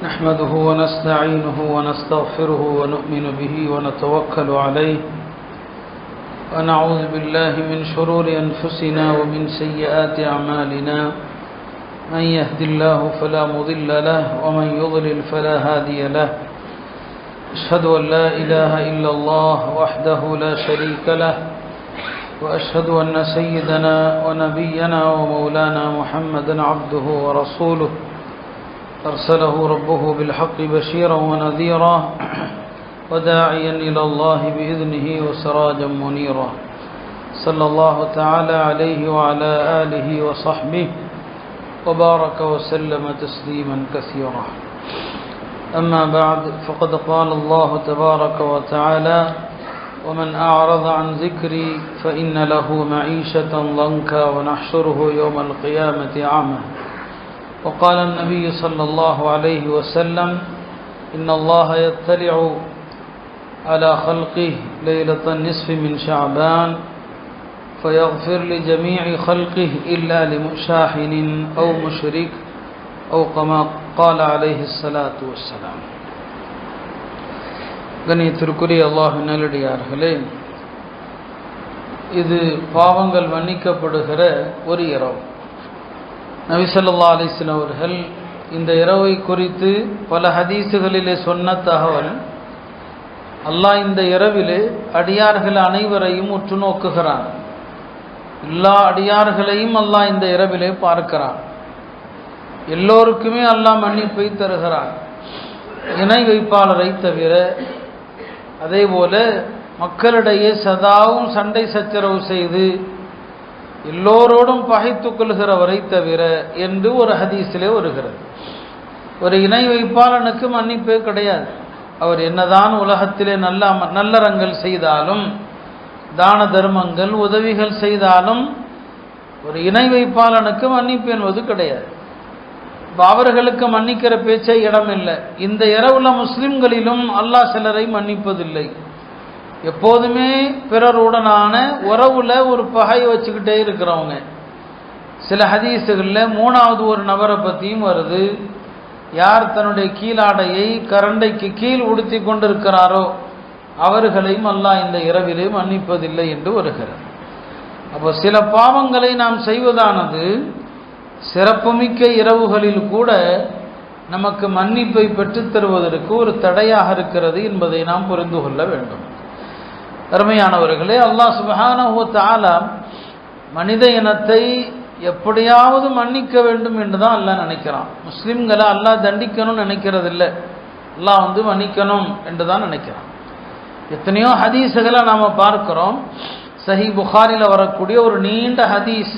نحمده ونستعينه ونستغفره ونؤمن به ونتوكل عليه ونعوذ بالله من شرور أنفسنا ومن سيئات أعمالنا من يهد الله فلا مضل له ومن يضلل فلا هادي له أشهد أن لا إله إلا الله وحده لا شريك له وأشهد أن سيدنا ونبينا ومولانا محمدا عبده ورسوله أرسله ربه بالحق بشيرا ونذيرا وداعيا إلى الله بإذنه وسراجا منيرا صلى الله تعالى عليه وعلى آله وصحبه وبارك وسلم تسليما كثيرا. أما بعد فقد قال الله تبارك وتعالى ومن أعرض عن ذكري فإن له معيشة ضنكا ونحشره يوم القيامة أعمى. وقال النبي صلى الله عليه وسلم إن الله يطلع على خلقه ليلة النصف من شعبان فيغفر لجميع خلقه إلا لمشاحن أو مشرك أو كما قال عليه الصلاة والسلام. கண்ணியத்திற்குரிய அல்லாஹ்வின் நல்லடியார்களே, இது பாவங்கள் மன்னிக்கப்படுகிற ஒரு இரவு. நபி ஸல்லல்லாஹு அலைஹி வஸல்லம் அவர்கள் இந்த இரவை குறித்து பல ஹதீஸுகளிலே சொன்ன தகவல், அல்லாஹ் இந்த இரவிலே அடியார்கள் அனைவரையும் உற்று நோக்குகிறான். எல்லா அடியார்களையும் அல்லாஹ் இந்த இரவிலே பார்க்கிறான். எல்லோருக்குமே அல்லாஹ் மன்னிப்பை தருகிறான், இணை வைப்பாளரை தவிர. அதே போல மக்களிடையே சதாவும் சண்டை சச்சரவு செய்து எல்லோரோடும் பகைத்து கொள்கிறவரை தவிர என்று ஒரு ஹதீஸிலே வருகிறது. ஒரு இணை வைப்பாளனுக்கு மன்னிப்பே கிடையாது. அவர் என்னதான் உலகத்திலே நல்லறங்கள் செய்தாலும், தான தர்மங்கள் உதவிகள் செய்தாலும் ஒரு இணை வைப்பாளனுக்கு மன்னிப்பு என்பது கிடையாது. அவர்களுக்கு மன்னிக்கிற பேச்சே இடமில்லை. இந்த இரவுல முஸ்லிம்களிலும் அல்லாஹ் சிலரை மன்னிப்பதில்லை. எப்போதுமே பிறருடனான உறவுல ஒரு பகை வச்சுக்கிட்டே இருக்கிறவங்க. சில ஹதீஸுகளில் மூணாவது ஒரு நபரை பற்றியும் வருது. யார் தன்னுடைய கீழாடையை கரண்டைக்கு கீழ் உடுத்தி கொண்டிருக்கிறாரோ அவர்களையும் அல்லாஹ் இந்த இரவிலே மன்னிப்பதில்லை என்று வருகிறது. அப்போ சில பாவங்களை நாம் செய்வதானது சிறப்புமிக்க இரவுகளில் கூட நமக்கு மன்னிப்பை பெற்றுத் தருவதற்கு ஒரு தடையாக இருக்கிறது என்பதை நாம் புரிந்து கொள்ள வேண்டும். அருமையானவர்களே, அல்லாஹ் சுப்ஹானஹு வ தஆலா மனித இனத்தை எப்படியாவது மன்னிக்க வேண்டும் என்று தான் அல்லாஹ் நினைக்கிறான். முஸ்லிம்களை அல்லாஹ் தண்டிக்கணும்னு நினைக்கிறது இல்லை, அல்லாஹ் மன்னிக்கணும் என்று தான் நினைக்கிறான். எத்தனையோ ஹதீஸுகளை நாம் பார்க்கிறோம். சஹீஹ் புகாரியில் வரக்கூடிய ஒரு நீண்ட ஹதீஸ்.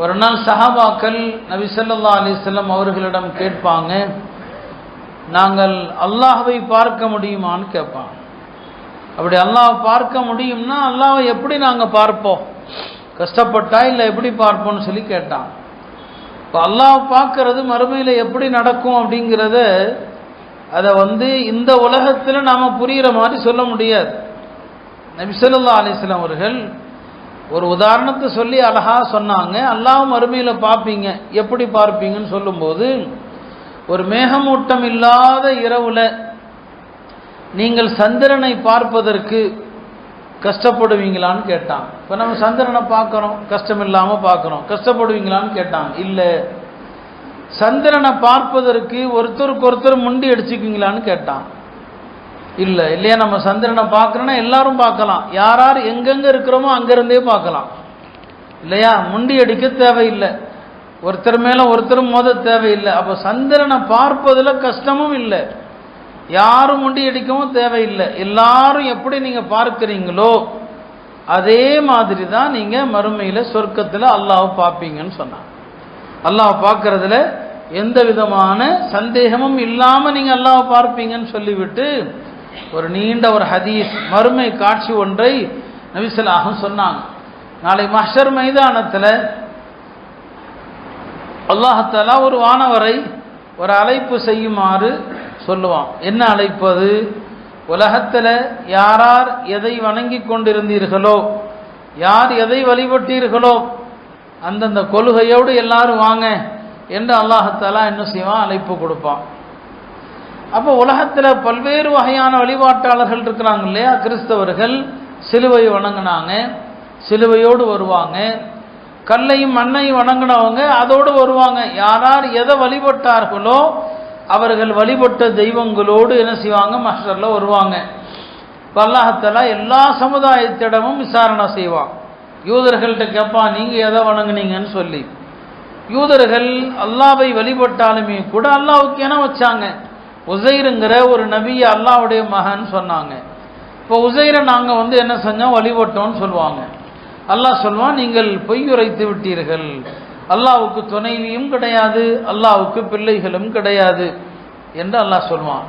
ஒரு நாள் சஹாபாக்கள் நபி ஸல்லல்லாஹு அலைஹி வஸல்லம் அவர்களிடம் கேட்பாங்க, நாங்கள் அல்லாஹ்வை பார்க்க முடியுமான்னு கேட்பாங்க. அப்படி அல்லாஹ் பார்க்க முடியும்னா அல்லாஹ்வை எப்படி நாங்கள் பார்ப்போம், கஷ்டப்பட்டா இல்லை எப்படி பார்ப்போம்னு சொல்லி கேட்டான். இப்போ அல்லாஹ் பார்க்கறது மறுமையில் எப்படி நடக்கும் அப்படிங்கிறத அதை இந்த உலகத்தில் நாம் புரிகிற மாதிரி சொல்ல முடியாது. நபி ஸல்லல்லாஹு அலைஹி வஸல்லம் அவர்கள் ஒரு உதாரணத்தை சொல்லி அழகா சொன்னாங்க. அல்லாஹ் மறுமையில் பார்ப்பீங்க, எப்படி பார்ப்பீங்கன்னு சொல்லும்போது, ஒரு மேகமூட்டம் இல்லாத இரவுல நீங்கள் சந்திரனை பார்ப்பதற்கு கஷ்டப்படுவீங்களான்னு கேட்டான். இப்போ நம்ம சந்திரனை பார்க்குறோம், கஷ்டம் இல்லாமல் பார்க்குறோம், கஷ்டப்படுவீங்களான்னு கேட்டான். இல்லை. சந்திரனை பார்ப்பதற்கு ஒருத்தருக்கு ஒருத்தர் முண்டி அடிச்சுக்குவீங்களான்னு கேட்டான். இல்லை. இல்லையா, நம்ம சந்திரனை பார்க்குறோன்னா எல்லாரும் பார்க்கலாம், யார் யார் எங்கெங்கே இருக்கிறோமோ அங்கேருந்தே பார்க்கலாம். இல்லையா, முண்டி அடிக்க தேவையில்லை, ஒருத்தர் மேலே ஒருத்தர் மோத தேவையில்லை. அப்போ சந்திரனை பார்ப்பதில் கஷ்டமும் இல்லை, யாரும் முண்டி அடிக்கவும் தேவையில்லை. எல்லாரும் எப்படி நீங்கள் பார்க்குறீங்களோ அதே மாதிரி தான் நீங்கள் மறுமையில் சொர்க்கத்தில் அல்லாஹ் பார்ப்பீங்கன்னு சொன்னாங்க. அல்லாஹ் பார்க்கறதுல எந்த விதமான சந்தேகமும் இல்லாமல் நீங்கள் அல்லாஹ் பார்ப்பீங்கன்னு சொல்லிவிட்டு ஒரு நீண்ட ஒரு ஹதீஸ், மறுமை காட்சி ஒன்றை நபி ஸல்லல்லாஹு அலைஹி வஸல்லம் சொன்னாங்க. நாளை மஹ்ஷர் மைதானத்தில் அல்லாஹ் தஆலா ஒரு வானவரை ஒரு அழைப்பு செய்யுமாறு சொல்லுவான். என்ன அழைப்பு அது? உலகத்தில் யார் எதை வணங்கி கொண்டிருந்தீர்களோ, யார் எதை வழிபட்டீர்களோ அந்தந்த கொள்கையோடு எல்லாரும் வாங்க என்று அல்லாஹ் தஆலா என்ன செய்வான், அழைப்பு கொடுப்பான். அப்போ உலகத்தில் பல்வேறு வகையான வழிபாட்டாளர்கள் இருக்கிறாங்க இல்லையா. கிறிஸ்தவர்கள் சிலுவை வணங்கினாங்க, சிலுவையோடு வருவாங்க. கல்லையும் மண்ணையும் வணங்கினவங்க அதோடு வருவாங்க. யார் எதை வழிபட்டார்களோ அவர்கள் வழிபட்ட தெய்வங்களோடு என்ன செய்வாங்க, மஹ்ஷர்ல வருவாங்க. அல்லாஹ் தஆலா எல்லா சமுதாயத்திடமும் விசாரணை செய்வான். யூதர்கள்ட்ட கேட்பான், நீங்க எதை வணங்குனீங்கன்னு சொல்லி. யூதர்கள் அல்லாஹ்வை வழிபட்டாலுமே கூட அல்லாஹ்வுக்கு என வச்சாங்க. உசைருங்கிற ஒரு நபியை அல்லாஹ்வுடைய மகன் சொன்னாங்க. இப்போ உசைரை நாங்கள் என்ன செஞ்சோம், வழிபட்டோம்னு சொல்லுவாங்க. அல்லாஹ் சொல்லுவான், நீங்கள் பொய்யுரைத்து விட்டீர்கள். அல்லாஹ்வுக்கு துணைவியும் கிடையாது, அல்லாஹ்வுக்கு பிள்ளைகளும் கிடையாது என்று அல்லாஹ் சொல்லுவான்.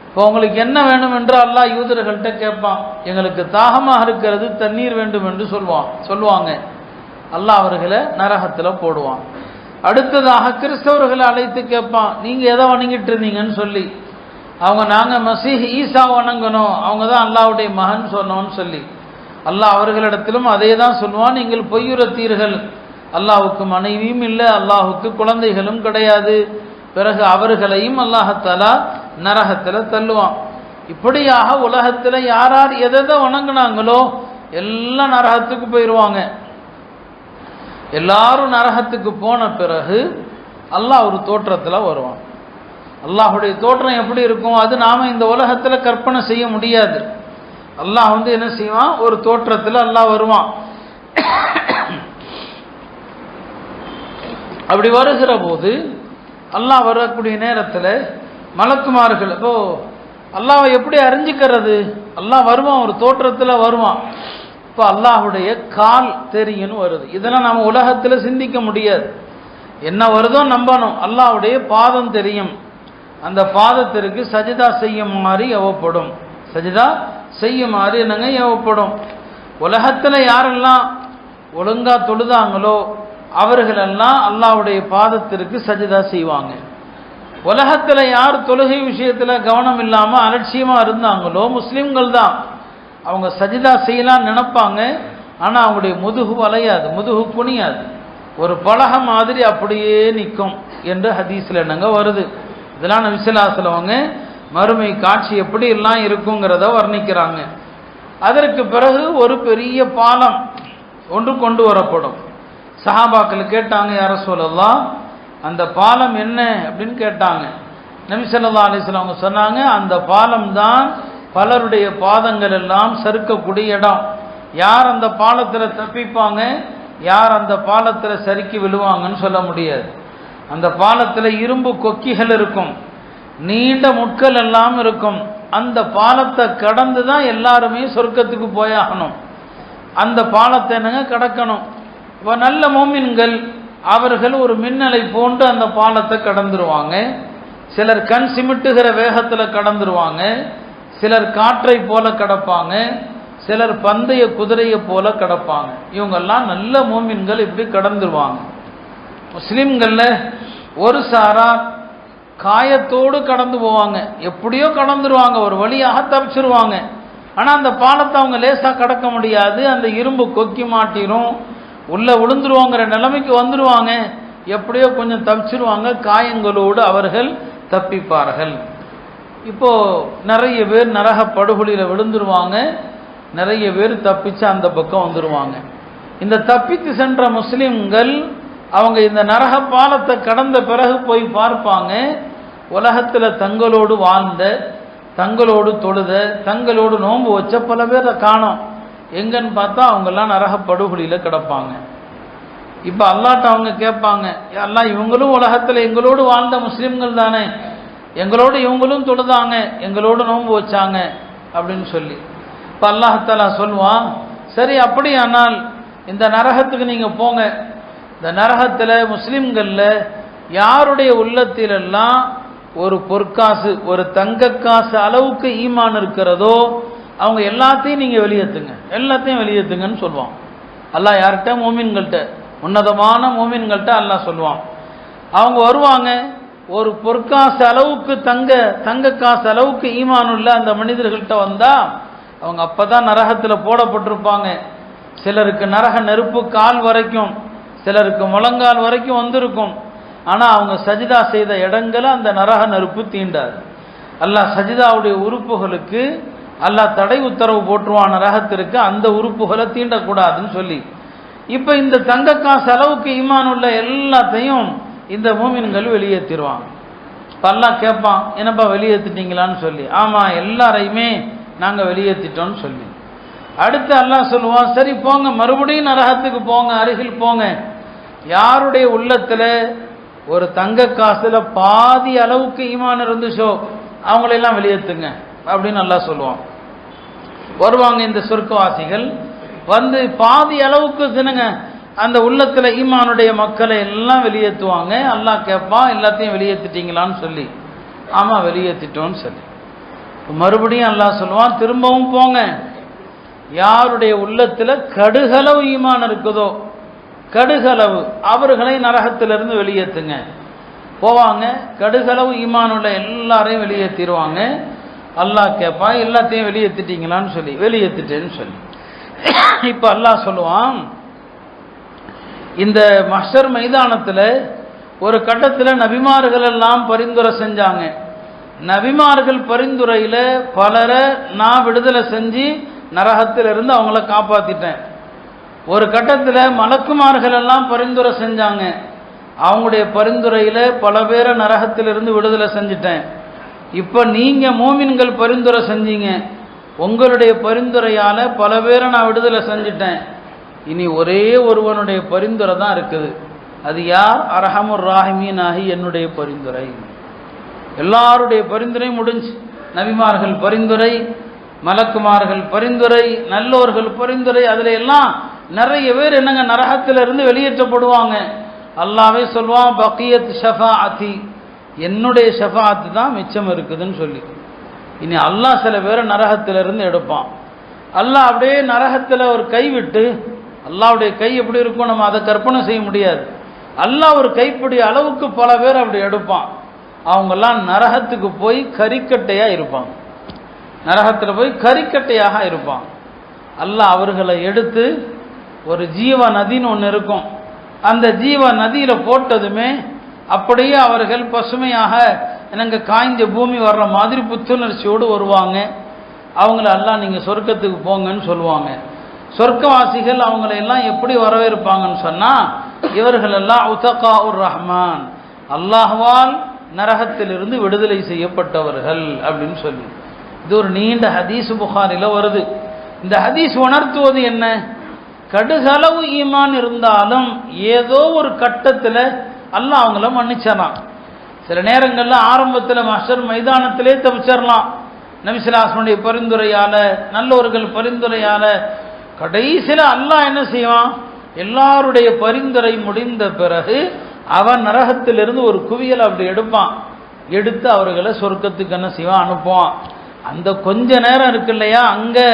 இப்போ உங்களுக்கு என்ன வேணும் என்று அல்லாஹ் யூதர்கள்ட்ட கேட்பான். எங்களுக்கு தாகமாக இருக்கிறது, தண்ணீர் வேண்டும் என்று சொல்லுவாங்க. அல்லாஹ் அவர்களை நரகத்தில் போடுவான். அடுத்ததாக கிறிஸ்தவர்களை அழைத்து கேட்பான், நீங்க எதை வணங்கிட்டு இருந்தீங்கன்னு சொல்லி. அவங்க நாங்கள் மசீஹ் ஈசா வணங்கணும், அவங்க தான் அல்லாஹ்வுடைய மகன் சொன்னோன்னு சொல்லி. அல்லாஹ் அவர்களிடத்திலும் அதே தான் சொல்லுவான், நீங்கள் பொய்யுரைத்தீர்கள், அல்லாஹ்வுக்கு மனைவியும் இல்லை, அல்லாஹ்வுக்கு குழந்தைகளும் கிடையாது. பிறகு அவர்களையும் அல்லாஹ் தஆலா நரகத்தில் தள்ளுவான். இப்படியாக உலகத்தில் யார் எதை வணங்கினாங்களோ எல்லாம் நரகத்துக்கு போயிடுவாங்க. எல்லாரும் நரகத்துக்கு போன பிறகு அல்லாஹ் ஒரு தோற்றத்தில் வருவான். அல்லாஹுடைய தோற்றம் எப்படி இருக்கும், அது நாம இந்த உலகத்தில் கற்பனை செய்ய முடியாது. அல்லாஹ் என்ன செய்வான், ஒரு தோற்றத்தில் அல்லாஹ் வருவான். அப்படி வருகிற போது அல்லாஹ் வரக்கூடிய நேரத்தில் மலக்குமார்கள், இப்போ அல்லாஹ்வை எப்படி அறிஞ்சிக்கிறது, அல்லாஹ் வருவான், ஒரு தோற்றத்தில் வருவான். இப்போ அல்லாஹுடைய கால் தெரியும்னு வருது. இதெல்லாம் நம்ம உலகத்தில் சிந்திக்க முடியாது. என்ன வருதோ நம்பணும். அல்லாஹுடைய பாதம் தெரியும், அந்த பாதத்திற்கு சஜிதா செய்யுமாறு ஏவப்படும். சஜிதா செய்யுமாறு என்னங்க ஏவப்படும். உலகத்தில் யாரெல்லாம் ஒழுங்கா தொழுதாங்களோ அவர்களெல்லாம் அல்லாஹ்வுடைய பாதத்திற்கு சஜிதா செய்வாங்க. உலகத்தில் யார் தொழுகை விஷயத்தில் கவனம் இல்லாமல் அலட்சியமாக இருந்தாங்களோ முஸ்லீம்கள் தான். அவங்க சஜிதா செய்யலாம் நினைப்பாங்க, ஆனால் அவங்களுடைய முதுகு வளையாது, முதுகு குனியாது, ஒரு பலகை மாதிரி அப்படியே நிற்கும் என்று ஹதீஸில் என்னங்க வருது. இதெல்லாம் நபி ஸல்லல்லாஹு அலைஹி வஸல்லம் மறுமை காட்சி எப்படி எல்லாம் இருக்குங்கிறத வர்ணிக்கிறாங்க. அதற்கு பிறகு ஒரு பெரிய பாலம் ஒன்று கொண்டு வரப்படும். சஹாபாக்கள் கேட்டாங்க, யா ரசூலல்லாஹ், அந்த பாலம் என்ன அப்படின்னு கேட்டாங்க. நபி ஸல்லல்லாஹு அலைஹி வஸல்லம் அவங்க சொன்னாங்க, அந்த பாலம் தான் பலருடைய பாதங்கள் எல்லாம் சறுக்கக்கூடிய இடம். யார் அந்த பாலத்தில் தப்பிப்பாங்க, யார் அந்த பாலத்தில் சறுக்கி விழுவாங்கன்னு சொல்ல முடியாது. அந்த பாலத்தில் இரும்பு கொக்கிகள் இருக்கும், நீண்ட முட்கள் எல்லாம் இருக்கும். அந்த பாலத்தை கடந்து தான் எல்லாருமே சொர்க்கத்துக்கு போயாகணும். அந்த பாலத்தை என்னங்க கடக்கணும். இப்போ நல்ல மோமின்கள் அவர்கள் ஒரு மின்னலை போன்று அந்த பாலத்தை கடந்துருவாங்க. சிலர் கண் சிமிட்டுகிற வேகத்தில் கடந்துருவாங்க, சிலர் காற்றை போல கடப்பாங்க, சிலர் பந்தய குதிரையை போல கடப்பாங்க. இவங்கெல்லாம் நல்ல மோமின்கள் இப்படி கடந்துருவாங்க. முஸ்லிம்கள்ல ஒரு சாரா காயத்தோடு கடந்து போவாங்க, எப்படியோ கடந்துருவாங்க, ஒரு வழியாக தப்பிச்சிருவாங்க. ஆனால் அந்த பாலத்தை அவங்க லேசாக கடக்க முடியாது, அந்த இரும்பு கொக்கி மாட்டிரும், உள்ள விழுந்துருவாங்கிற நிலைமைக்கு வந்துடுவாங்க. எப்படியோ கொஞ்சம் தப்பிச்சிருவாங்க, காயங்களோடு அவர்கள் தப்பிப்பார்கள். இப்போ நிறைய பேர் நரக படுகொலியில் விழுந்துருவாங்க, நிறைய பேர் தப்பிச்சு அந்த பக்கம் வந்துடுவாங்க. இந்த தப்பித்து சென்ற முஸ்லிம்கள் அவங்க இந்த நரக பாலத்தை கடந்த பிறகு போய் பார்ப்பாங்க, உலகத்தில் தங்களோடு வாழ்ந்த, தங்களோடு தொழுத, தங்களோடு நோன்பு வச்ச பல பேரை காணோம். எங்கன்னு பார்த்தா அவங்கெல்லாம் நரக படுகொலியில் கிடப்பாங்க. இப்போ அல்லாட்ட அவங்க கேட்பாங்க, அல்லாஹ் இவங்களும் உலகத்தில் எங்களோடு வாழ்ந்த முஸ்லிம்கள் தானே, எங்களோடு இவங்களும் தொழுதாங்க, எங்களோடு நோன்பு வச்சாங்க அப்படின்னு சொல்லி. இப்போ அல்லாஹ் தஆலா சொல்லுவான், சரி அப்படியானால் இந்த நரகத்துக்கு நீங்கள் போங்க. இந்த நரகத்தில் முஸ்லிம்களில் யாருடைய உள்ளத்திலெல்லாம் ஒரு பொற்காசு, ஒரு தங்க காசு அளவுக்கு ஈமான் இருக்கிறதோ அவங்க எல்லாத்தையும் நீங்கள் வெளியேற்றுங்க, எல்லாத்தையும் வெளியேற்றுங்கன்னு சொல்லுவான் அல்லாஹ். யார்கிட்ட? மோமின்கள்கிட்ட, உன்னதமான மோமின்கள்கிட்ட அல்லாஹ் சொல்லுவான். அவங்க வருவாங்க, ஒரு பொற்காசு அளவுக்கு தங்க காசு அளவுக்கு ஈமான் உள்ள அந்த மனிதர்கள்ட்ட வந்தால் அவங்க அப்போ தான் நரகத்தில் போடப்பட்டிருப்பாங்க. சிலருக்கு நரக நெருப்பு கால் வரைக்கும், சிலருக்கு முழங்கால் வரைக்கும் வந்திருக்கும். ஆனால் அவங்க சஜிதா செய்த இடங்களை அந்த நரக நெருப்பு தீண்டாது. அல்லாஹ் சஜிதாவுடைய உறுப்புகளுக்கு அல்லாஹ் தடை உத்தரவு போட்டுருவான் நரகத்திற்கு, அந்த உறுப்புகளை தீண்டக்கூடாதுன்னு சொல்லி. இப்போ இந்த தங்க காசு அளவுக்கு ஈமான் உள்ள எல்லாத்தையும் இந்த மூமின்கள் வெளியேற்றிடுவான். இப்போ அல்லாஹ் கேட்பான், என்னப்பா வெளியேற்றிட்டீங்களான்னு சொல்லி. ஆமாம், எல்லாரையுமே நாங்கள் வெளியேற்றிட்டோம்னு சொல்லி. அடுத்து அல்லாஹ் சொல்லுவான், சரி போங்க, மறுபடியும் நரகத்துக்கு போங்க, அருகில் போங்க. யாருடைய உள்ளத்தில் ஒரு தங்க காசுல பாதி அளவுக்கு ஈமான் இருந்துச்சோ அவங்களெல்லாம் வெளியேற்றுங்க அப்படின்னு அல்லாஹ் சொல்லுவான். வருவாங்க இந்த சொர்க்கவாசிகள், வந்து பாதி அளவுக்கு தினுங்க அந்த உள்ளத்துல ஈமானுடைய மக்களை எல்லாம் வெளியேற்றுவாங்க. அல்லாஹ் கேட்பான், எல்லாத்தையும் வெளியேற்றிட்டீங்களான்னு சொல்லி. ஆமா, வெளியேற்றிட்டோன்னு சொல்லி. மறுபடியும் அல்லாஹ் சொல்லுவான், திரும்பவும் போங்க. யாருடைய உள்ளத்துல கடுகளவு ஈமான் இருக்குதோ, கடுகளவு, அவர்களை நரகத்திலிருந்து வெளியேற்றுங்க. போவாங்க, கடுகளவு ஈமான் உள்ள எல்லாரையும் வெளியேற்றிடுவாங்க. அல்லாஹ் கேட்பான், எல்லாத்தையும் வெளியேற்றிட்டீங்களான்னு சொல்லி. வெளியேற்றிட்டேன்னு சொல்லி. இப்போ அல்லாஹ் சொல்லுவான், இந்த மஹ்ஷர் மைதானத்தில் ஒரு கட்டத்தில் நபிமார்கள் எல்லாம் பரிந்துரை செஞ்சாங்க. நபிமார்கள் பரிந்துரையில் பலரை நான் விடுதலை செஞ்சு நரகத்திலிருந்து அவங்கள காப்பாற்றிட்டேன். ஒரு கட்டத்தில் மலக்குமார்கள் எல்லாம் பரிந்துரை செஞ்சாங்க. அவங்களுடைய பரிந்துரையில் பல பேரை நரகத்திலிருந்து விடுதலை செஞ்சிட்டேன். இப்போ நீங்கள் மூமின்கள் பரிந்துரை செஞ்சீங்க, உங்களுடைய பரிந்துரையால் பல பேரை நான் விடுதலை செஞ்சிட்டேன். இனி ஒரே ஒருவனுடைய பரிந்துரை தான் இருக்குது. அது யார்? அர்ஹமுர் ராஹிமீன் ஆகி என்னுடைய பரிந்துரை. எல்லாருடைய பரிந்துரை முடிஞ்சு. நபிமார்கள் பரிந்துரை, மலக்குமார்கள் பரிந்துரை, நல்லோர்கள் பரிந்துரை, அதில் எல்லாம் நிறைய பேர் என்னங்க நரகத்திலிருந்து வெளியேற்றப்படுவாங்க. அல்லாஹ்வே சொல்வான், பக்கியத் ஷஃபாஅத்தி, என்னுடைய ஷஃபாஅத்து தான் மிச்சம் இருக்குதுன்னு சொல்லி. இனி அல்லாஹ் சில பேரை நரகத்திலிருந்து எடுப்பான். அல்லாஹ் அப்படியே நரகத்தில் ஒரு கை விட்டு, அல்லாஹ்வுடைய கை எப்படி இருக்கும் நம்ம அதை கற்பனை செய்ய முடியாது. அல்லாஹ் ஒரு கைப்பிடி அளவுக்கு பல பேர் அப்படி எடுப்பான். அவங்கெல்லாம் நரகத்துக்கு போய் கரிக்கட்டையாக இருப்பாங்க. நரகத்தில் போய் கரிக்கட்டையாக இருப்பான். அல்லாஹ் அவர்களை எடுத்து ஒரு ஜீவ நதின்னு ஒன்று இருக்கும், அந்த ஜீவ நதியில் போட்டதுமே அப்படியே அவர்கள் பசுமையாக எனக்கு காய்ஞ்ச பூமி வர்ற மாதிரி புத்துணர்ச்சியோடு வருவாங்க. அவங்கள அல்லாஹ் நீங்கள் சொர்க்கத்துக்கு போங்கன்னு சொல்லுவாங்க. சொர்க்கவாசிகள் அவங்களையெல்லாம் எப்படி வரவேற்பாங்கன்னு சொன்னால், இவர்களெல்லாம் உதகா உர் ரஹ்மான், அல்லாஹ்வால் நரகத்திலிருந்து விடுதலை செய்யப்பட்டவர்கள் அப்படின்னு சொல்லி. இது ஒரு நீண்ட ஹதீஸ் புகாரில் வருது. இந்த ஹதீஸ் உணர்த்துவது என்ன? கடுகளவு ஈமான் இருந்தாலும் ஏதோ ஒரு கட்டத்தில் அல்லாஹ் அவங்கள மன்னிச்சிடலாம். சில நேரங்களில் ஆரம்பத்தில் மஹ்ஷர் மைதானத்திலே தப்பிச்சிடலாம். நபி ஸல்லல்லாஹு அலைஹி வஸல்லம் பரிந்துரையால், நல்லவர்கள் பரிந்துரையால். கடைசியில் அல்லாஹ் என்ன செய்வான்? எல்லாருடைய பரிந்துரை முடிந்த பிறகு அவன் நரகத்திலிருந்து ஒரு குவியல் அப்படி எடுப்பான். எடுத்து அவர்களை சொர்க்கத்துக்கு என்ன செய்வான்? அனுப்புவான். அந்த கொஞ்ச நேரம் இருக்கு இல்லையா, அங்கே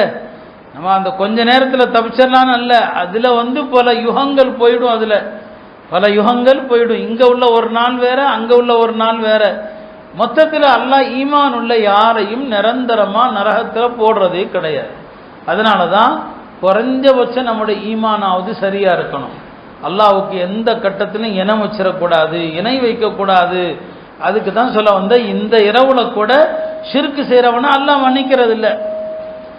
நம்ம அந்த கொஞ்ச நேரத்தில் தப்பிச்சிடலான்னு அல்ல, அதில் பல யுகங்கள் போயிடும். அதில் பல யுகங்கள் போயிடும். இங்கே உள்ள ஒரு நாள் வேற, அங்கே உள்ள ஒரு நாள் வேற. மொத்தத்தில் அல்லாஹ் ஈமான் உள்ள யாரையும் நிரந்தரமாக நரகத்தில் போடுறதே கிடையாது. அதனால தான் குறைஞ்சபட்சம் நம்முடைய ஈமானாவது சரியாக இருக்கணும். அல்லாஹ்வுக்கு எந்த கட்டத்திலும் இனம் வச்சிடக்கூடாது, இணை வைக்கக்கூடாது. அதுக்கு தான் சொல்ல வந்த, இந்த இரவுல கூட ஷிர்க் செய்கிறவனா அல்லாஹ் மன்னிக்கிறது இல்லை.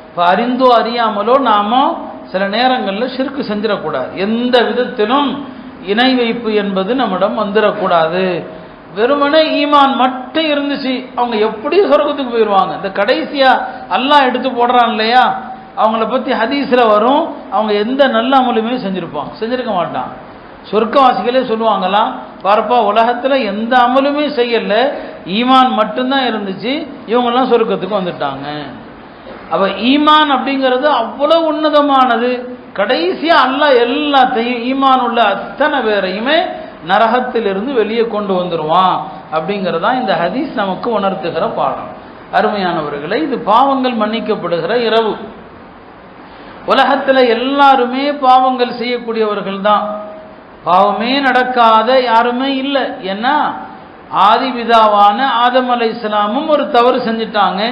இப்போ அறிந்தோ அறியாமலோ நாம சில நேரங்களில் ஷிர்க் செஞ்சிடக்கூடாது. எந்த விதத்திலும் இணை வைப்பு என்பது நம்மிடம் வந்துடக்கூடாது. வெறுமனே ஈமான் மட்டும் இருந்துச்சு, அவங்க எப்படி சொர்க்கத்துக்கு போயிடுவாங்க. இந்த கடைசியாக அல்லாஹ் எடுத்து போடுறான் இல்லையா, அவங்கள பற்றி ஹதீஸில் வரும், அவங்க எந்த நல்ல அமலுமே செஞ்சிருக்க மாட்டான். சொர்க்கவாசிகளே சொல்லுவாங்களாம், பாருப்பா உலகத்தில் எந்த அமலுமே செய்யலை, ஈமான் மட்டும்தான் இருந்துச்சு, இவங்கெல்லாம் சொர்க்கத்துக்கு வந்துட்டாங்க. அப்போ ஈமான் அப்படிங்கிறது அவ்வளோ உன்னதமானது. கடைசியாக அல்லாஹ் எல்லாத்தையும், ஈமான் உள்ள அத்தனை பேரையுமே நரகத்திலிருந்து வெளியே கொண்டு வந்துடுவான். அப்படிங்கிறதான் இந்த ஹதீஸ் நமக்கு உணர்த்துகிற பாடம். அருமையானவர்களை, இது பாவங்கள் மன்னிக்கப்படுகிற இரவு. உலகத்தில் எல்லாருமே பாவங்கள் செய்யக்கூடியவர்கள் தான், பாவமே நடக்காத யாருமே இல்லை. ஏன்னா ஆதிபிதாவான ஆதம் அலைஹிஸ்ஸலாமும் ஒரு தவறு செஞ்சிட்டாங்க.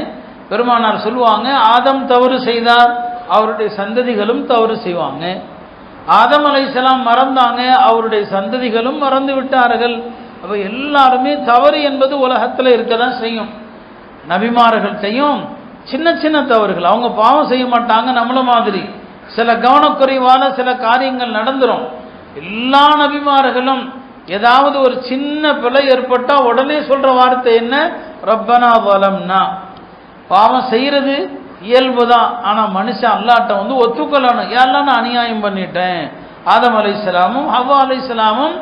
பெருமானார் சொல்லுவாங்க, ஆதம் தவறு செய்தார், அவருடைய சந்ததிகளும் தவறு செய்வாங்க. ஆதம் அலைஹிஸ்ஸலாம் மறந்தாங்க, அவருடைய சந்ததிகளும் மறந்து விட்டார்கள். அப்போ எல்லாருமே தவறு என்பது உலகத்தில் இருக்க தான் செய்யும். நபிமார்கள்ட்டையும் சின்ன சின்ன தவறுகள், அவங்க பாவம் செய்ய மாட்டாங்க நம்மள மாதிரி, சில கவனக்குறைவான சில காரியங்கள் நடந்துரும். எல்லா நபிமார்களும் ஏதாவது ஒரு சின்ன பிழை ஏற்பட்டா உடனே சொல்ற வார்த்தை என்ன? ரப்பனா வலம்னா. பாவம் செய்யறது இயல்புதான், ஆனா மனுஷன் அல்லாட்ட ஒத்துக்கொள்ளணும். யாரெல்லாம் நான் அநியாயம் பண்ணிட்டேன். ஆதம் அலைஹிஸ்ஸலாமும் ஹவ்வா அலைஹிஸ்ஸலாமும்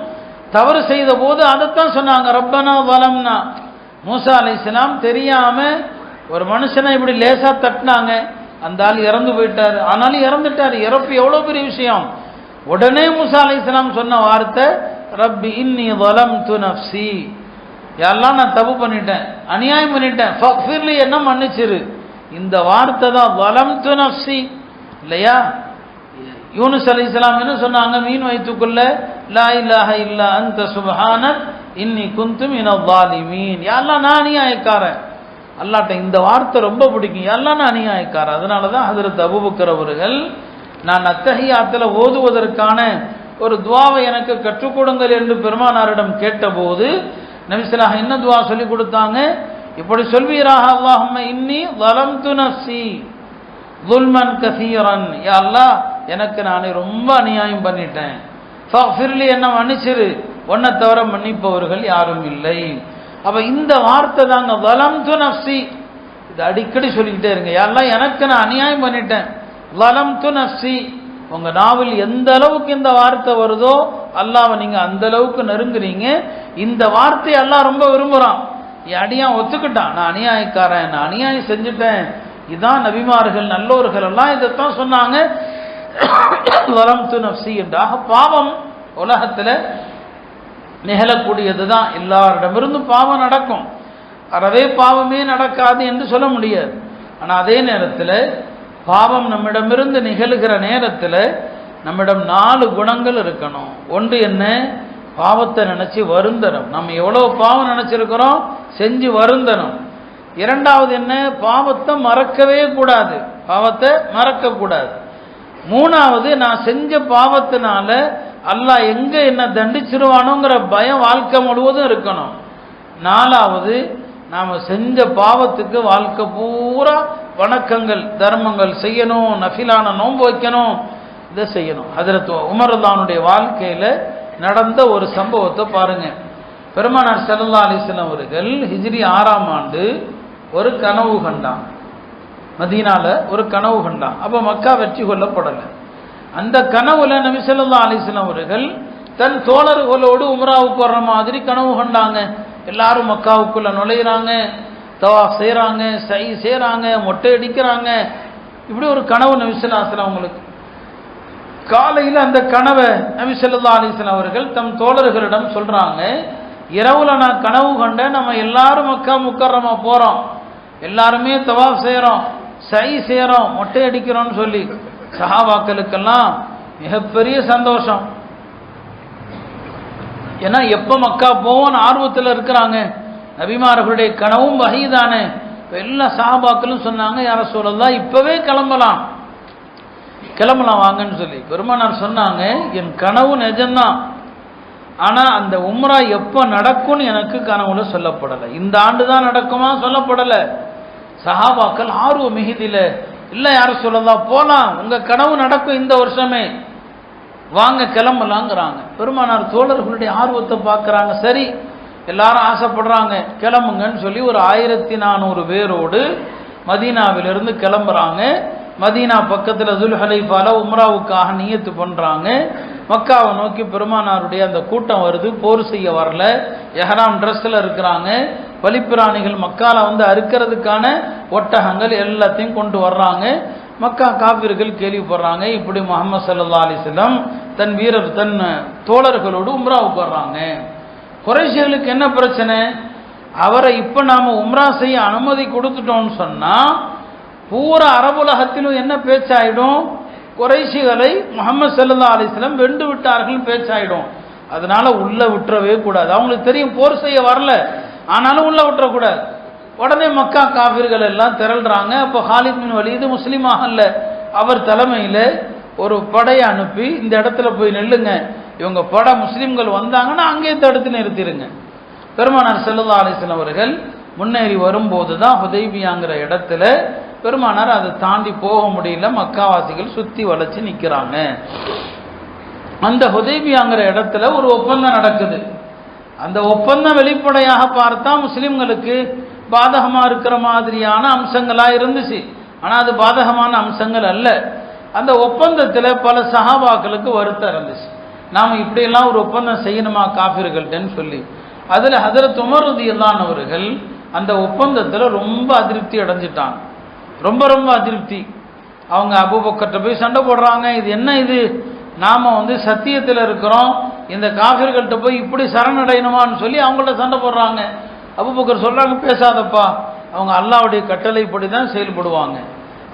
தவறு செய்த போது அதைத்தான் சொன்னாங்க, ரப்பனா வலம்னா. மூசா அலைஹிஸ்ஸலாம் தெரியாம ஒரு மனுஷனை இப்படி லேசா தட்டினாங்க, அந்த ஆள் இறந்து போயிட்டாரு. ஆனாலும் இறந்துட்டாரு, இறப்பு எவ்வளவு பெரிய விஷயம். உடனே மூசா அலைஹிஸ்ஸலாம் சொன்ன வார்த்தை ரப்பி இன்னி வலம்து நஃப்ஸி, யாரெல்லாம் நான் தப்பு பண்ணிட்டேன், அநியாயம் பண்ணிட்டேன், ஃபக்ஃபிர்லி என்ன மன்னிச்சிரு. இந்த வார்த்தை தான் வலம்து நஃப்ஸி இல்லையா? யூனுஸ் அலைஹிஸ்ஸலாம் என்ன சொன்னாங்க? மீன் வயிற்றுக்குள்ள லா இலாஹ இல்லா அன்த சுப்ஹானக் இன்னி குன்து மினல் ஸாலிமீன். யாரெல்லாம் நான் அநியாயக்காரன். அல்லாஹ்ட்ட இந்த வார்த்தை ரொம்ப பிடிக்கும், யாரெல்லாம் நான் அநியாயக்காரன். அதனால தான் ஹஜ்ரத் அபூபக்கர் அவர்கள் நான் அத்தஹியாத்துல ஓதுவதற்கான ஒரு துவாவை எனக்கு கற்றுக் கொடுங்கள் என்று பெருமானாரிடம் கேட்டபோது நபி ஸல்லல்லாஹு அலைஹி என்ன துவா சொல்லி கொடுத்தாங்க? இப்படி சொல்வீராக, அல்லாஹும்ம இன்னி ஸலம்து நஃப்ஸி ظுல்மன் கஸீரன், யா அல்லாஹ் எனக்கு நானே ரொம்ப அநியாயம் பண்ணிட்டேன், ஃபக்ஃபிர்லி என்ன மன்னிச்சிரு, உன்னை தவிர மன்னிப்பவர்கள் யாரும் இல்லை. அப்ப இந்த வார்த்தை தாங்க ஸலம்து நஃப்ஸி. இது அடிக்கடி சொல்லிக்கிட்டே இருங்க, யா அல்லாஹ் எனக்கு நான் அநியாயம் பண்ணிட்டேன், ஸலம்து நஃப்ஸி. உங்க நாவில் எந்த அளவுக்கு இந்த வார்த்தை வருதோ அல்லாஹ்வை நீங்க அந்த அளவுக்கு நெருங்குறீங்க. இந்த வார்த்தையை அல்லாஹ் ரொம்ப விரும்புறான். அடியான் ஒத்துக்கிட்டான், நான் அநியாயக்காரன், நான் அநியாயம் செஞ்சுட்டேன். இதான் நபிமார்கள் நல்லோர்கள் எல்லாம் இதைத்தான் சொன்னாங்க, வலம்து நஃப்ஸி என்றாக. பாவம் உலகத்துல நிகழக்கூடியது தான், எல்லாரிடமிருந்து பாவம் நடக்கும், அறவே பாவமே நடக்காது என்று சொல்ல முடியாது. ஆனா அதே நேரத்தில் பாவம் நம்மிடமிருந்து நிகழ்கிற நேரத்தில் நம்மிடம் 4 குணங்கள் இருக்கணும். ஒன்று என்ன? பாவத்தை நினைச்சு வருந்தணும். நம்ம எவ்வளவு பாவம் நினைச்சிருக்கிறோம், செஞ்சு வருந்தணும். இரண்டாவது என்ன? பாவத்தை மறக்கவே கூடாது, பாவத்தை மறக்க கூடாது. மூணாவது, நான் செஞ்ச பாவத்தினால அல்லாஹ் எங்க என்ன தண்டிச்சிருவானோங்கிற பயம் வாழ்க்கை முழுவதும் இருக்கணும். நாலாவது, நாம செஞ்ச பாவத்துக்கு வாழ்க்கை பூரா வணக்கங்கள் தர்மங்கள் செய்யணும், நஃபிலான நோன்பு வைக்கணும், இதை செய்யணும். ஹஜ்ரத் உமர் ரலியல்லாஹுடைய வாழ்க்கையில நடந்த ஒரு சம்பவத்தை பாருங்க. பெருமானார் ஸல்லல்லாஹு அலைஹி வஸல்லம் அவர்கள் ஹிஜ்ரி 6ஆம் ஆண்டு ஒரு கனவு கண்டான். மதீனால ஒரு கனவு கண்டான். அப்ப மக்கா வெற்றி கொள்ளப்படலை. அந்த கனவுல நபி ஸல்லல்லாஹு அலைஹி வஸல்லம் அவர்கள் தன் தோழர்களோடு உம்ராவுக்கு வர்ற மாதிரி கனவு கண்டாங்க. எல்லாரும் மக்காவுக்குள்ள நுழையிறாங்க, தவாஃப் செய்யறாங்க, சை செய்யறாங்க, மொட்டை அடிக்கிறாங்க. இப்படி ஒரு கனவு நபி ஸல்லல்லாஹு அலைஹி வஸல்லம் அவங்களுக்கு. காலையில் அந்த கனவை நபி ஸல்லல்லாஹு அலைஹி வஸல்லம் அவர்கள் தம் தோழர்களிடம் சொல்றாங்க, இரவுல நான் கனவு கண்டேன், நம்ம எல்லாரும் மக்கா முக்கர்ரமா போறோம், எல்லாருமே தவாஃப் செய்யறோம், சை செய்யறோம், மொட்டை அடிக்கிறோம்னு சொல்லி சஹாபாக்களுக்கெல்லாம் மிகப்பெரிய சந்தோஷம். ஏன்னா எப்ப மக்கா போவோம்னு ஆர்வத்தில் இருக்கிறாங்க. நபிமார்களுடைய கனவும் வஹீ தானே. எல்லா சஹாபாக்களும் சொன்னாங்க, யா ரசூலல்லாஹ் இப்பவே கிளம்பலாம் வாங்கன்னு சொல்லி. பெருமானார் சொன்னாங்க, என் கனவு நிஜம்தான், ஆனா அந்த உம்ரா எப்ப நடக்கும்னு எனக்கு கனவுல சொல்லப்படலை. இந்த ஆண்டு தான் நடக்குமா சொல்லப்படல. சஹாபாக்கள் ஆர்வம் மிகுதியில, இல்ல யா ரசூலல்லாஹ் போலாம், உங்க கனவு நடக்கும் இந்த வருஷமே, வாங்க கிளம்பலாங்கிறாங்க. பெருமானார் தோழர்களுடைய ஆர்வத்தை பார்க்கறாங்க. சரி, எல்லாரும் ஆசைப்படுறாங்க, கிளம்புங்கன்னு சொல்லி ஒரு 1400 பேரோடு மதீனாவிலிருந்து கிளம்புறாங்க. மதீனா பக்கத்தில் துல்ஹுலைஃபால உம்ராவுக்காக நியத்து பண்றாங்க. மக்காவை நோக்கி பெருமானாருடைய அந்த கூட்டம் வருது. போர் செய்ய வரல, எஹ்ராம் ட்ரெஸ்ல இருக்கிறாங்க. பலிப்பிராணிகள் மக்கால அறுக்கிறதுக்கான ஒட்டகங்கள் எல்லாத்தையும் கொண்டு வர்றாங்க. மக்கா காபிர்கள் கேள்விப்படுறாங்க, இப்படி முஹம்மது ஸல்லல்லாஹு அலைஹி வஸல்லம் தன் தோழர்களோடு உம்ராவுக்கு வர்றாங்க. குறைஷிகளுக்கு என்ன பிரச்சனை? அவரை இப்ப நாம உம்ரா செய்ய அனுமதி கொடுத்துட்டோம்னு சொன்னா பூரா அரபுலகத்திலும் என்ன பேச்சாயிடும்? குறைஷிகளை முஹம்மது ஸல்லல்லாஹு அலைஹி வஸல்லம் வென்று விட்டார்கள் பேச்சாயிடும். அதனால உள்ள விட்டுறவே கூடாது. அவங்களுக்கு தெரியும் போர் செய்ய வரல, ஆனாலும் உள்ள விட்டுறக்கூடாது. உடனே மக்கா காபிர்கள் எல்லாம் திரள்றாங்க. அப்போ ஹாலித் பின் வலீது முஸ்லீமாக அல்ல, அவர் தலைமையில ஒரு படையை அனுப்பி இந்த இடத்துல போய் நில்லுங்க, இவங்க முஸ்லிம்கள் வந்தாங்கன்னா அங்கே தடுத்து நிறுத்திடுங்க. பெருமானார் ஸல்லல்லாஹு அலைஹி வஸல்லம் அவர்கள் முன்னேறி வரும்போது தான் ஹுதைபியாங்கிற இடத்துல பெருமானார் அதை தாண்டி போக முடியல, மக்காவாசிகள் சுற்றி வளைச்சு நிற்கிறாங்க. அந்த ஹுதைபியாங்கிற இடத்துல ஒரு ஒப்பந்தம் நடக்குது. அந்த ஒப்பந்தம் வெளிப்படையாக பார்த்தா முஸ்லிம்களுக்கு பாதகமாக இருக்கிற மாதிரியான அம்சங்களாக இருந்துச்சு. ஆனால் அது பாதகமான அம்சங்கள் அல்ல. அந்த ஒப்பந்தத்தில் பல சஹாபாக்களுக்கு வருத்தம் இருந்துச்சு. நாம் இப்படியெல்லாம் ஒரு ஒப்பந்தம் செய்யணுமா காஃபிர்கள்ட்டன்னு சொல்லி. அதில் ஹஜரத் உமர் ரலியல்லாஹு அவர்கள் அந்த ஒப்பந்தத்தில் ரொம்ப அதிருப்தி அடைஞ்சிட்டாங்க. ரொம்ப ரொம்ப அதிருப்தி. அவங்க அபூபக்கர்ட்ட போய் சண்டை போடுறாங்க. இது என்ன இது, நாம் சத்தியத்தில் இருக்கிறோம், இந்த காஃபிர்கள்ட்ட போய் இப்படி சரணடையணுமான்னு சொல்லி அவங்கள்ட்ட சண்டை போடுறாங்க. அபூபக்கர் சொல்கிறாங்க, பேசாதப்பா, அவங்க அல்லாஹ்வுடைய கட்டளைப்படி தான் செயல்படுவாங்க,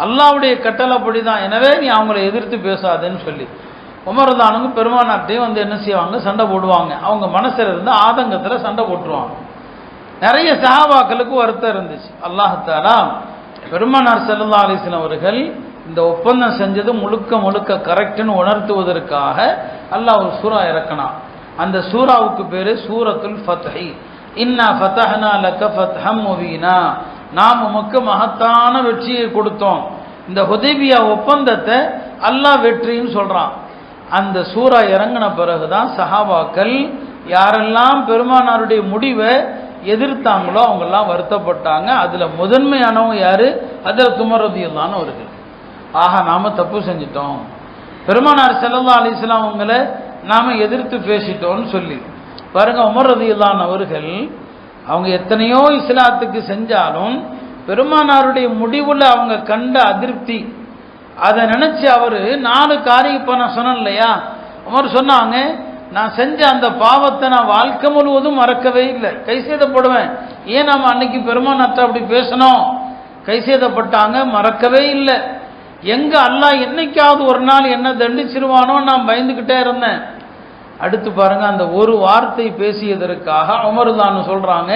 அல்லாஹ்வுடைய கட்டளைப்படி தான், எனவே நீ அவங்கள எதிர்த்து பேசாதேன்னு சொல்லி உமர் ரலியல்லாஹு பெருமானார்ட்டையும் என்ன செய்வாங்க, சண்டை போடுவாங்க. அவங்க மனசில் இருந்து ஆதங்கத்தில் சண்டை போட்டுருவாங்க. நிறைய சஹாபாக்களுக்கு வருத்தம் இருந்துச்சு. அல்லாஹ் தஆலா பெருமானார் ஸல்லல்லாஹு அலைஹி வஸல்லம் அவர்கள் இந்த ஒப்பந்தம் செஞ்சது முழுக்க முழுக்க கரெக்ட்னு உணர்த்துவதற்காக அல்லாஹ் ஒரு சூரா இறக்கினான். அந்த சூராவுக்கு பேரு சூரத்துல் ஃபத்ஹி. இன்னா ஃபதஹ்னா லக ஃபத்ஹம் முபீனா, நாம் உமக்கு மகத்தான வெற்றியை கொடுத்தோம். இந்த ஹுதைபியா ஒப்பந்தத்தை அல்லாஹ் வெற்றின்னு சொல்றான். அந்த சூரா இறங்கின பிறகுதான் சஹாபாக்கள் யாரெல்லாம் பெருமானாருடைய முடிவை எதிர்த்தாங்களோ அவங்கெல்லாம் வருத்தப்பட்டாங்க. அதுல முதன்மையானவங்க யாரு, ஹஜ்ரத் உமர் ரலியல்லாஹு அவர்கள். ஆஹா, நாம தப்பு செஞ்சிட்டோம், பெருமானார் ஸல்லல்லாஹு அலைஹி வஸல்லம் அவங்களை நாம எதிர்த்து பேசிட்டோம்னு சொல்லி பாருங்க. உமர் ரலியல்லாஹு அவர்கள் அவங்க எத்தனையோ இஸ்லாத்துக்கு செஞ்சாலும் பெருமானாருடைய முடிவுல அவங்க கண்ட அதிருப்தி, அதை நினைச்சு அவரு 4 காரியம் இப்ப நான் சொன்னேன் இல்லையா, உமர் சொன்னாங்க, நான் செஞ்ச அந்த பாவத்தை நான் வாழ்க்கை முழுவதும் மறக்கவே இல்லை, கை சேதப்படுவேன். ஏன் நம்ம அன்னைக்கு பெருமானார்ட்ட அப்படி பேசணும், கை சேதப்பட்டாங்க, மறக்கவே இல்லை. எங்க அல்லாஹ் என்னைக்காவது ஒரு நாள் என்ன தண்டிச்சிருவானோ நான் பயந்துகிட்டே இருந்தேன். அடுத்து பாருங்க, அந்த ஒரு வார்த்தை பேசியதற்காக உமர் தான் சொல்றாங்க,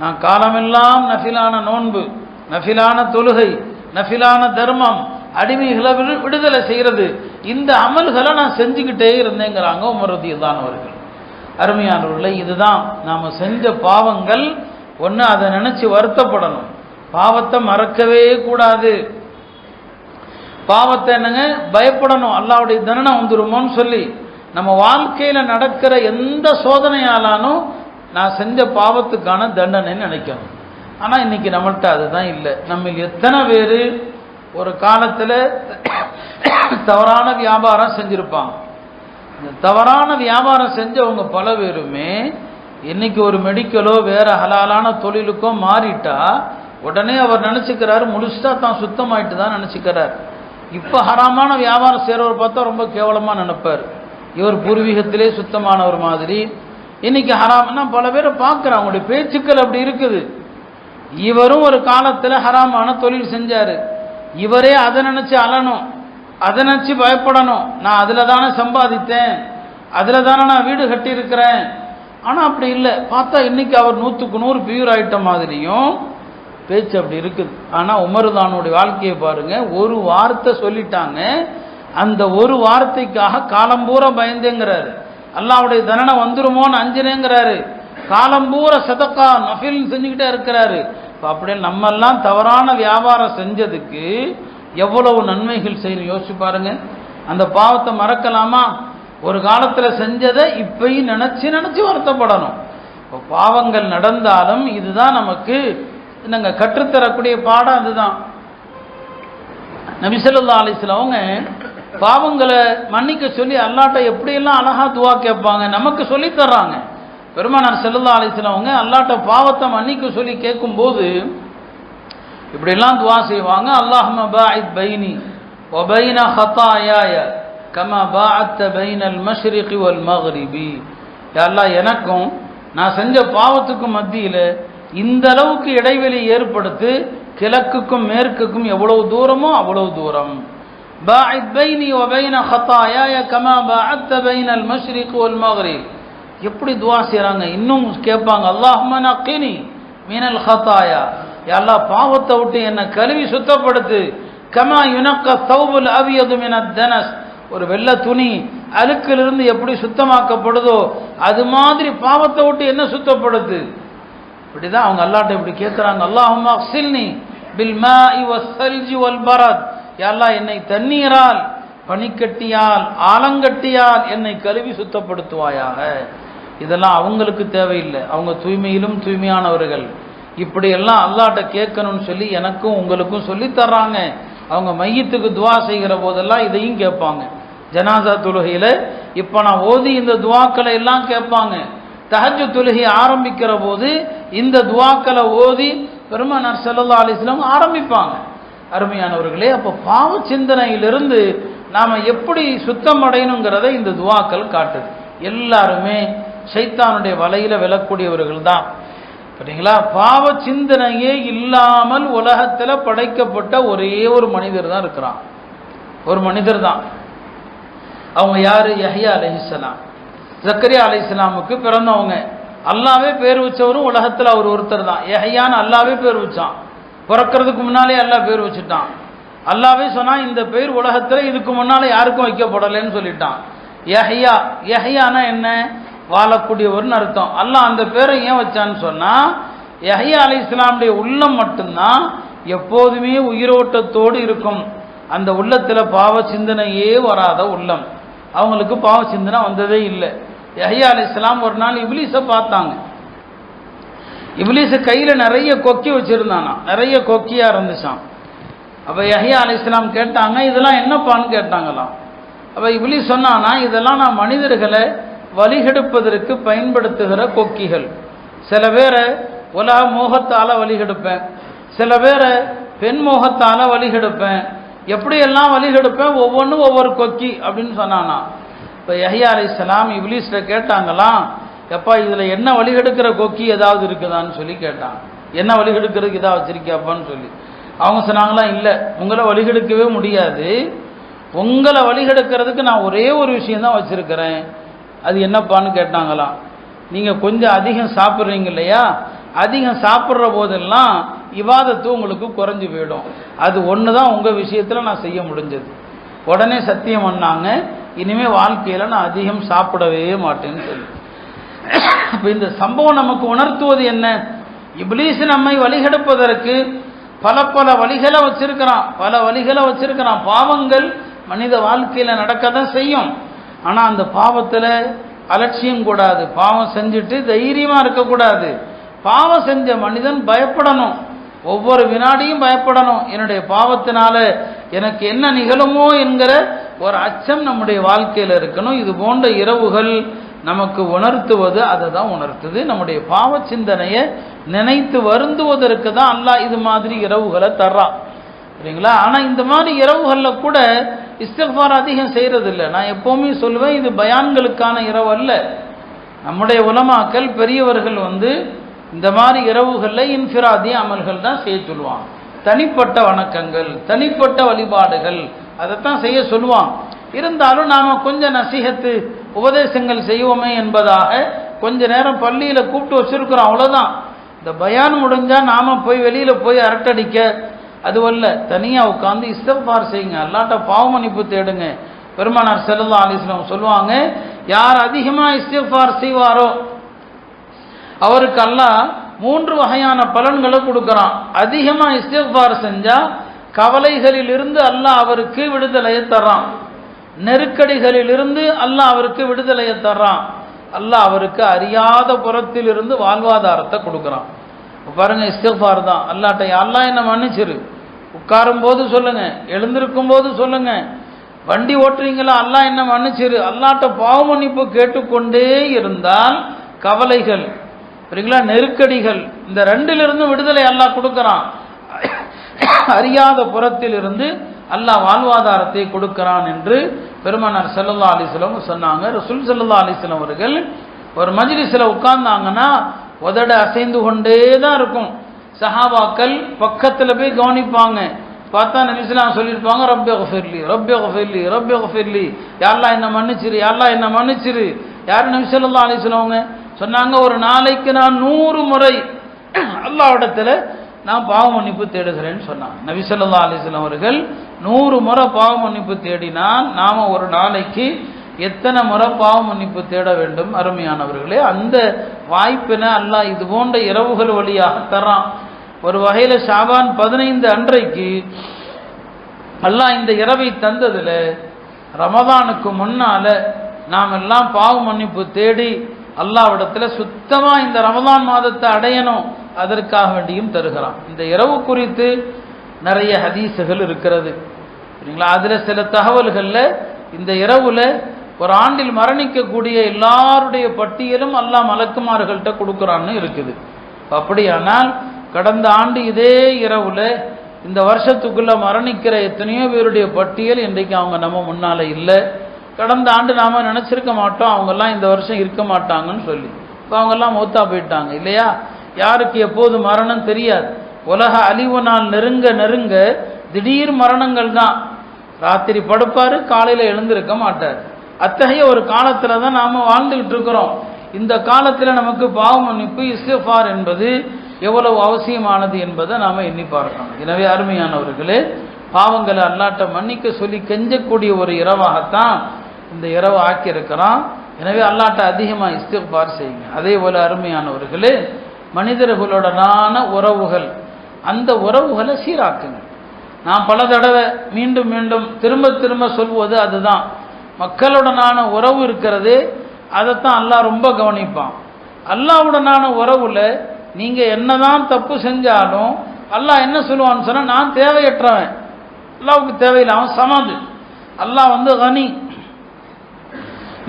நான் காலமெல்லாம் நஃபிலான நோன்பு, நஃபிலான தொழுகை, நஃபிலான தர்மம், அடிமைகளை விடுதலை செய்யறது, இந்த அமல்களை நான் செஞ்சுக்கிட்டே இருந்தேங்கிறாங்க உமர் ரலியல்லாஹு அவர்கள். அருமையானவர்களே, இதுதான் நாம செஞ்ச பாவங்கள். ஒன்று அதை நினைச்சு வருத்தப்படணும், பாவத்தை மறக்கவே கூடாது. பாவத்தை என்னங்க பயப்படணும், அல்லாஹ்வுடைய தண்டனை வந்துருமோன்னு சொல்லி. நம்ம வாழ்க்கையில நடக்கிற எந்த சோதனையாலானும் நான் செஞ்ச பாவத்துக்கான தண்டனைன்னு நினைக்கணும். ஆனா இன்னைக்கு நம்மள்கிட்ட அதுதான் இல்லை. நம்ம எத்தனை பேர் ஒரு காலத்தில் தவறான வியாபாரம் செஞ்சிருப்பாங்க. இந்த தவறான வியாபாரம் செஞ்சவங்க பல பேருமே இன்னைக்கு ஒரு மெடிக்கலோ வேற ஹலாலான தொழிலுக்கோ மாறிட்டா உடனே அவர் நினைச்சுக்கிறாரு முழுசா தான் சுத்தமாயிட்டு தான் நினைச்சுக்கிறார். இப்போ ஹராமான வியாபாரம் செய்கிறவர் பார்த்தா ரொம்ப கேவலமாக நினைப்பார், இவர் பூர்வீகத்திலே சுத்தமானவர் மாதிரி. இன்னைக்கு ஹராம்னா பல பேரை பார்க்குறேன், அவங்களுடைய பேச்சுக்கள் அப்படி இருக்குது. இவரும் ஒரு காலத்தில் ஹராமான தொழில் செஞ்சார், இவரே அதை நினச்சி அழணும், அதை நினச்சி பயப்படணும், நான் அதில் தானே சம்பாதித்தேன், அதில் தானே நான் வீடு கட்டியிருக்கிறேன். ஆனால் அப்படி இல்லை, பார்த்தா இன்னைக்கு அவர் 100க்கு 100 பியூர் ஆயிட்ட மாதிரியும் பேச்சு அப்படி இருக்குது. ஆனால் உமர்தானுடைய வாழ்க்கையை பாருங்க, ஒரு வார்த்தை சொல்லிட்டாங்க, அந்த ஒரு வார்த்தைக்காக காலம்பூரா பயந்தேங்கிறாரு, அல்லாஹ்வுடைய தண்டனை வந்துருமோன்னு அஞ்சினேங்கிறாரு, காலம்பூரா சதக்கா நஃபில் செஞ்சுக்கிட்டே இருக்கிறாரு. அப்படியே நம்மெல்லாம் தவறான வியாபாரம் செஞ்சதுக்கு எவ்வளவு நன்மைகள் செய்யணும் யோசிச்சு பாருங்க. அந்த பாவத்தை மறக்கலாமா? ஒரு காலத்தில் செஞ்சதை இப்பயும் நினைச்சு நினைச்சு வருத்தப்படணும். இப்போ பாவங்கள் நடந்தாலும் இதுதான் நமக்கு நாங்கள் கற்றுத்தரக்கூடிய பாடம். அதுதான் நபி ஸல்லல்லாஹு அலைஹி வஸல்லம் அவங்க பாவங்களை மன்னிக்க சொல்லி அல்லாஹ்ட்ட எப்படியெல்லாம் அழகா துவா கேட்பாங்க, நமக்கு சொல்லி தர்றாங்க. பெருமானார் ஸல்லல்லாஹு அலைஹி வஸல்லம் அவங்க அல்லாஹ்ட்ட பாவத்தை மன்னிக்க சொல்லி கேட்கும்போது இப்படியெல்லாம் துவா செய்வாங்க. அல்லாஹும்ம பாஇத் பைனி வ பைன ஹதாயாய கமா பாஅத்த பைனல் மஷ்ரிகி வல் மக்ரிபி. யா அல்லாஹ், எனக்கும் நான் செஞ்ச பாவத்துக்கும் மத்தியில் இந்த அளவுக்கு இடைவெளி ஏற்படுத்து, கிழக்குக்கும் மேற்குக்கும் எவ்வளவு தூரமோ அவ்வளவு தூரம். பாஇத் பைனி வ பைன ஹதாயாய கமா பாஅத்த பைனல் மஷ்ரிகி வல் மக்ரிப். எப்படி துவா செய்கிறாங்க, இன்னும் கேட்பாங்க, அல்லாஹும்ம நக்கினி மினல் ஹதாயா, யா அல்லாஹ் பாவத்தை விட்டு என்னை கழுவி சுத்தப்படுத்து. கமா யுனக்க தௌபுல் அபியது மினத் தனஸ், ஒரு வெள்ளை துணி அழுக்கிலிருந்து எப்படி சுத்தமாக்கப்படுதோ அது மாதிரி பாவத்தை விட்டு என்ன சுத்தப்படுத்து. இப்படிதான் அவங்க அல்லாஹ்ட்ட இப்படி கேட்குறாங்க, அல்லாஹும்ம அக்ஸில்னி பில் மாஇ வஸ்ஸல்ஜி வல் பரத், யா அல்லாஹ் என்னை தண்ணீரால், பனிக்கட்டியால், ஆலங்கட்டியால் என்னை கழுவி சுத்தப்படுத்துவாயாக. இதெல்லாம் அவங்களுக்கு தேவையில்லை, அவங்க தூய்மையிலும் தூய்மையானவர்கள். இப்படியெல்லாம் அல்லாஹ்ட்ட கேட்கணும்னு சொல்லி எனக்கும் உங்களுக்கும் சொல்லி தர்றாங்க. அவங்க மையத்துக்கு துவா செய்கிற போதெல்லாம் இதையும் கேட்பாங்க. ஜனாசா தொழுகையில் இப்போ நான் ஓதி இந்த துவாக்களை எல்லாம் கேட்பாங்க. தஹஜ்ஜுத் தொழுகை ஆரம்பிக்கிற போது இந்த துவாக்களை ஓதி பெருமானார் ஸல்லல்லாஹு அலைஹி வஸல்லம் ஆரம்பிப்பாங்க. அருமையானவர்களே, அப்போ பாவ சிந்தனையிலிருந்து நாம் எப்படி சுத்தம் அடையணுங்கிறத இந்த துவாக்கள் காட்டுது. எல்லாருமே ஷைத்தானுடைய வலையில விழக்கூடியவர்கள் தான். சரிங்களா? பாவ சிந்தனையே இல்லாமல் உலகத்தில் படைக்கப்பட்ட ஒரே ஒரு மனிதர் தான் இருக்கிறான். ஒரு மனிதர் தான். அவங்க யாரு? யஹ்யா அலைஹிஸ்ஸலாம். ஜக்கரியா அலைஹிஸ்ஸலாமுக்கு பிறந்தவங்க. அல்லாவே பேர் வச்சவரும் உலகத்தில் அவர் ஒருத்தர் தான். யஹ்யான்னு அல்லாவே பேர் வச்சான். பிறக்கிறதுக்கு முன்னாலே அல்லாஹ் பேர் வச்சுட்டான். அல்லாவே சொன்னா இந்த பேர் உலகத்தில் இதுக்கு முன்னாலே யாருக்கும் வைக்கப்படலைன்னு சொல்லிட்டான். யஹ்யா, யஹ்யானா என்ன? வாழக்கூடியவர்னு அர்த்தம். அல்லாஹ் அந்த பேரை ஏன் வச்சான்னு சொன்னா, யஹ்யா அலைஹிஸ்ஸலாமுடைய உள்ளம் மட்டும்தான் எப்போதுமே உயிரோட்டத்தோடு இருக்கும். அந்த உள்ளத்தில் பாவ சிந்தனையே வராத உள்ளம். அவங்களுக்கு பாவ சிந்தனை வந்ததே இல்லை. யஹ்யா அலைஹிஸ்ஸலாம் ஒரு நாள் இப்லீஸை பார்த்தாங்க. இப்லீஸ் கையில் நிறைய கொக்கி வச்சிருந்தானா, நிறைய கொக்கியா இருந்துச்சான். அப்ப யஹ்யா அலைஹிஸ்ஸலாம் கேட்டாங்க, இதெல்லாம் என்னப்பான்னு கேட்டாங்களாம். அப்ப இப்லீஸ் சொன்னானா, இதெல்லாம் நான் மனிதர்களை வழிகெடுப்பதற்கு பயன்படுத்துகிற கொக்கிகள். சில பேரை உலக மோகத்தால வழிகெடுப்பேன், சில பேரை பெண் மோகத்தால வழிகெடுப்பேன், எப்படியெல்லாம் வழிகெடுப்பேன், ஒவ்வொன்றும் ஒவ்வொரு கொக்கி அப்படின்னு சொன்னானா. இப்போ யஹ்யா அலைஹிஸ்ஸலாம் இப்லீஸ்ல கேட்டாங்களாம், எப்பா இதில் என்ன வழிகெடுக்கிற கொக்கி ஏதாவது இருக்குதான்னு சொல்லி கேட்டாங்க. என்ன வழிகெடுக்கிறதுக்கு இதாக வச்சிருக்கியாப்பான்னு சொல்லி. அவங்க சொன்னாங்களா, இல்லை உங்களை வழிகெடுக்கவே முடியாது, உங்களை வழிகெடுக்கிறதுக்கு நான் ஒரே ஒரு விஷயந்தான் வச்சிருக்கிறேன். அது என்னப்பான்னு கேட்டாங்களாம். நீங்கள் கொஞ்சம் அதிகம் சாப்பிட்றீங்க இல்லையா, அதிகம் சாப்பிட்ற போதெல்லாம் இபாதத்து உங்களுக்கு குறைஞ்சி போயிடும். அது ஒன்று தான் உங்கள் விஷயத்தில் நான் செய்ய முடிஞ்சது. உடனே சத்தியம் பண்ணாங்க, இனிமேல் வாழ்க்கையில் நான் அதிகம் சாப்பிடவே மாட்டேன்னு சொல்லி. இப்போ இந்த சம்பவம் நமக்கு உணர்த்துவது என்ன? இப்லீஸ் நம்மை வழிகெடுப்பதற்கு பல பல வழிகளை வச்சிருக்கிறான், பல வழிகளை வச்சிருக்கிறான். பாவங்கள் மனித வாழ்க்கையில் நடக்க தான் செய்யும். ஆனால் அந்த பாவத்தில் அலட்சியம் கூடாது. பாவம் செஞ்சுட்டு தைரியமாக இருக்கக்கூடாது. பாவம் செஞ்ச மனிதன் பயப்படணும், ஒவ்வொரு வினாடியும் பயப்படணும். என்னுடைய பாவத்தினால எனக்கு என்ன நிகழுமோ என்கிற ஒரு அச்சம் நம்முடைய வாழ்க்கையில் இருக்கணும். இது போன்ற இரவுகள் நமக்கு உணர்த்துவது அதை தான் உணர்த்துது. நம்முடைய பாவ சிந்தனையை நினைத்து வருந்துவதற்கு தான் அல்லாஹ் இது மாதிரி இரவுகளை தர்றான். சரிங்களா? ஆனால் இந்த மாதிரி இரவுகளில் கூட இஸ்திக்ஃபார் அதிகம் செய்கிறது இல்லை. நான் எப்போவுமே சொல்லுவேன், இது பயான்களுக்கான இரவு அல்ல. நம்முடைய உலமாக்கள் பெரியவர்கள் இந்த மாதிரி இரவுகளில் இன்ஃபிராதி அமல்கள் தான் செய்ய சொல்லுவாங்க. தனிப்பட்ட வணக்கங்கள், தனிப்பட்ட வழிபாடுகள், அதைத்தான் செய்ய சொல்லுவான். இருந்தாலும் நாம் கொஞ்சம் நசீஹத்து உபதேசங்கள் செய்வோமே என்பதாக கொஞ்ச நேரம் பள்ளியில் கூப்பிட்டு வச்சிருக்கிறோம், அவ்வளோதான். இந்த பயான் முடிஞ்சால் நாம் போய் வெளியில் போய் அரட்டடிக்க அதுவல்ல. தனியாக உட்காந்து இஸ்திக்ஃபார் செய்யுங்க, அல்லாஹ்ட்ட பாவ மன்னிப்பு தேடுங்க. பெருமானார் ஸல்லல்லாஹு அலைஹி வஸல்லம் சொல்லுவாங்க, யார் அதிகமாக இஸ்திக்ஃபார் செய்வாரோ அவருக்கு அல்லாஹ் 3 வகையான பலன்களை கொடுக்குறான். அதிகமாக இஸ்திக்ஃபார் செஞ்சா கவலைகளிலிருந்து அல்லாஹ் அவருக்கு விடுதலையை தர்றான், நெருக்கடிகளிலிருந்து அல்லாஹ் அவருக்கு விடுதலையை தர்றான், அல்லாஹ் அவருக்கு அறியாத புறத்திலிருந்து வாழ்வாதாரத்தை கொடுக்குறான். பாருங்க, இஸ்திக்ஃபார் தான். அல்லாஹ்ட்ட அல்லாஹ் என்ன மன்னிச்சிரு, உட்காரும் போது சொல்லுங்க, எழுந்திருக்கும் போது சொல்லுங்க, வண்டி ஓட்டுறீங்களா அல்லாஹ் என்ன மன்னிச்சிரு. அல்லாஹ்ட்ட பாவ மன்னிப்பு கேட்டுக்கொண்டே இருந்தால் கவலைகள், சரிங்களா, நெருக்கடிகள், இந்த ரெண்டிலிருந்து விடுதலை அல்லாஹ் கொடுக்கிறான். அறியாத புறத்தில் இருந்து அல்லாஹ் வாழ்வாதாரத்தை கொடுக்கிறான் என்று பெருமானார் ஸல்லல்லாஹு அலைஹி வஸல்லம் சொன்னாங்க. ரசூல் ஸல்லல்லாஹு அலைஹி வஸல்லம் அவர்கள் ஒரு மஜ்லிஸில் உட்கார்ந்தாங்கன்னா உதட அசைந்து கொண்டே தான் இருக்கும். சஹாபாக்கள் பக்கத்தில் போய் கவனிப்பாங்க. பார்த்தா நபி ஸல்லல்லாஹு சொல்லியிருப்பாங்க, ரப்பி கஃபிர்லி ரப்பி கஃபிர்லி ரப்பி கஃபிர்லி, யா அல்லாஹ் என்ன மன்னிச்சிரு, யா அல்லாஹ் என்ன மன்னிச்சிரு. யார்? நபி ஸல்லல்லாஹு அலைஹி வஸல்லம் சொன்னாங்க, ஒரு நாளைக்கு நான் 100 முறை அல்லாஹ்விடத்தில் நான் பாவ மன்னிப்பு தேடுகிறேன்னு சொன்னாங்க. நபி ஸல்லல்லாஹு அலைஹி வஸல்லம் அவர்கள் 100 முறை பாவ மன்னிப்பு தேடினால் நாம் ஒரு நாளைக்கு எத்தனை முறை பாவ மன்னிப்பு தேட வேண்டும் அருமையானவர்களே. அந்த வாய்ப்பினை அல்லாஹ் இது போன்ற இரவுகள் வழியாக தரான். ஒரு வகையில் ஷாபான் 15 அன்றைக்கு அல்லாஹ் இந்த இரவை தந்ததில் ரமதானுக்கு முன்னால நாம் எல்லாம் பாவ மன்னிப்பு தேடி அல்லாஹ்விடத்தில் சுத்தமாக இந்த ரமதான் மாதத்தை அடையணும், அதற்காக வேண்டியும் தருகிறான். இந்த இரவு குறித்து நிறைய ஹதீஸுகள் இருக்கிறது சரிங்களா. அதில் சில தகவல்களில் இந்த இரவுல ஒரு ஆண்டில் மரணிக்கக்கூடிய எல்லாருடைய பட்டியலும் அல்லாஹ் மலக்குமார்கள்ட்ட கொடுக்குறான்னு இருக்குது. அப்படியானால் கடந்த ஆண்டு இதே இரவுல இந்த வருஷத்துக்குள்ள மரணிக்கிற எத்தனையோ பேருடைய பட்டியல் இன்றைக்கு அவங்க நம்ம முன்னால இல்லை. கடந்த ஆண்டு நாம நினைச்சிருக்க மாட்டோம் அவங்கெல்லாம் இந்த வருஷம் இருக்க மாட்டாங்கன்னு சொல்லி. இப்போ அவங்கெல்லாம் மௌத்தா போயிட்டாங்க இல்லையா. யாருக்கு எப்போது மரணம் தெரியாது. உலக அழிவு நாள் நெருங்க நெருங்க திடீர் மரணங்கள் தான். ராத்திரி படுப்பாரு, காலையில் எழுந்திருக்க மாட்டார். அத்தகைய ஒரு காலத்தில் தான் நாம் வாழ்ந்துகிட்டு இருக்கிறோம். இந்த காலத்தில் நமக்கு பாவ மன்னிப்பு இஸ்திக்ஃபார் என்பது எவ்வளவு அவசியமானது என்பதை நாம் எண்ணி பார்க்கணும். எனவே அருமையானவர்களே, பாவங்களை அல்லாட்ட மன்னிக்க சொல்லி கெஞ்சக்கூடிய ஒரு இரவாகத்தான் இந்த இரவு ஆக்கியிருக்கிறான். எனவே அல்லாட்ட அதிகமாக இஸ்திக்ஃபார் செய்யுங்க. அதே போல அருமையானவர்களே, மனிதர்களுடனான உறவுகள், அந்த உறவுகளை சீராக்குங்க. நான் பல தடவை மீண்டும் மீண்டும் திரும்ப திரும்ப சொல்வது அதுதான். மக்களுடனான உறவு இருக்கிறது, அதைத்தான் அல்லாஹ் ரொம்ப கவனிப்பான். அல்லாஹ்வுடனான உறவுல நீங்க என்னதான் தப்பு செஞ்சாலும் அல்லாஹ் என்ன சொல்லுவான்னு சொன்னா, நான் தேவையற்றவன், அல்லாஹ்வுக்கு தேவையில்லை, அவன் சமது, அல்லாஹ் கனி.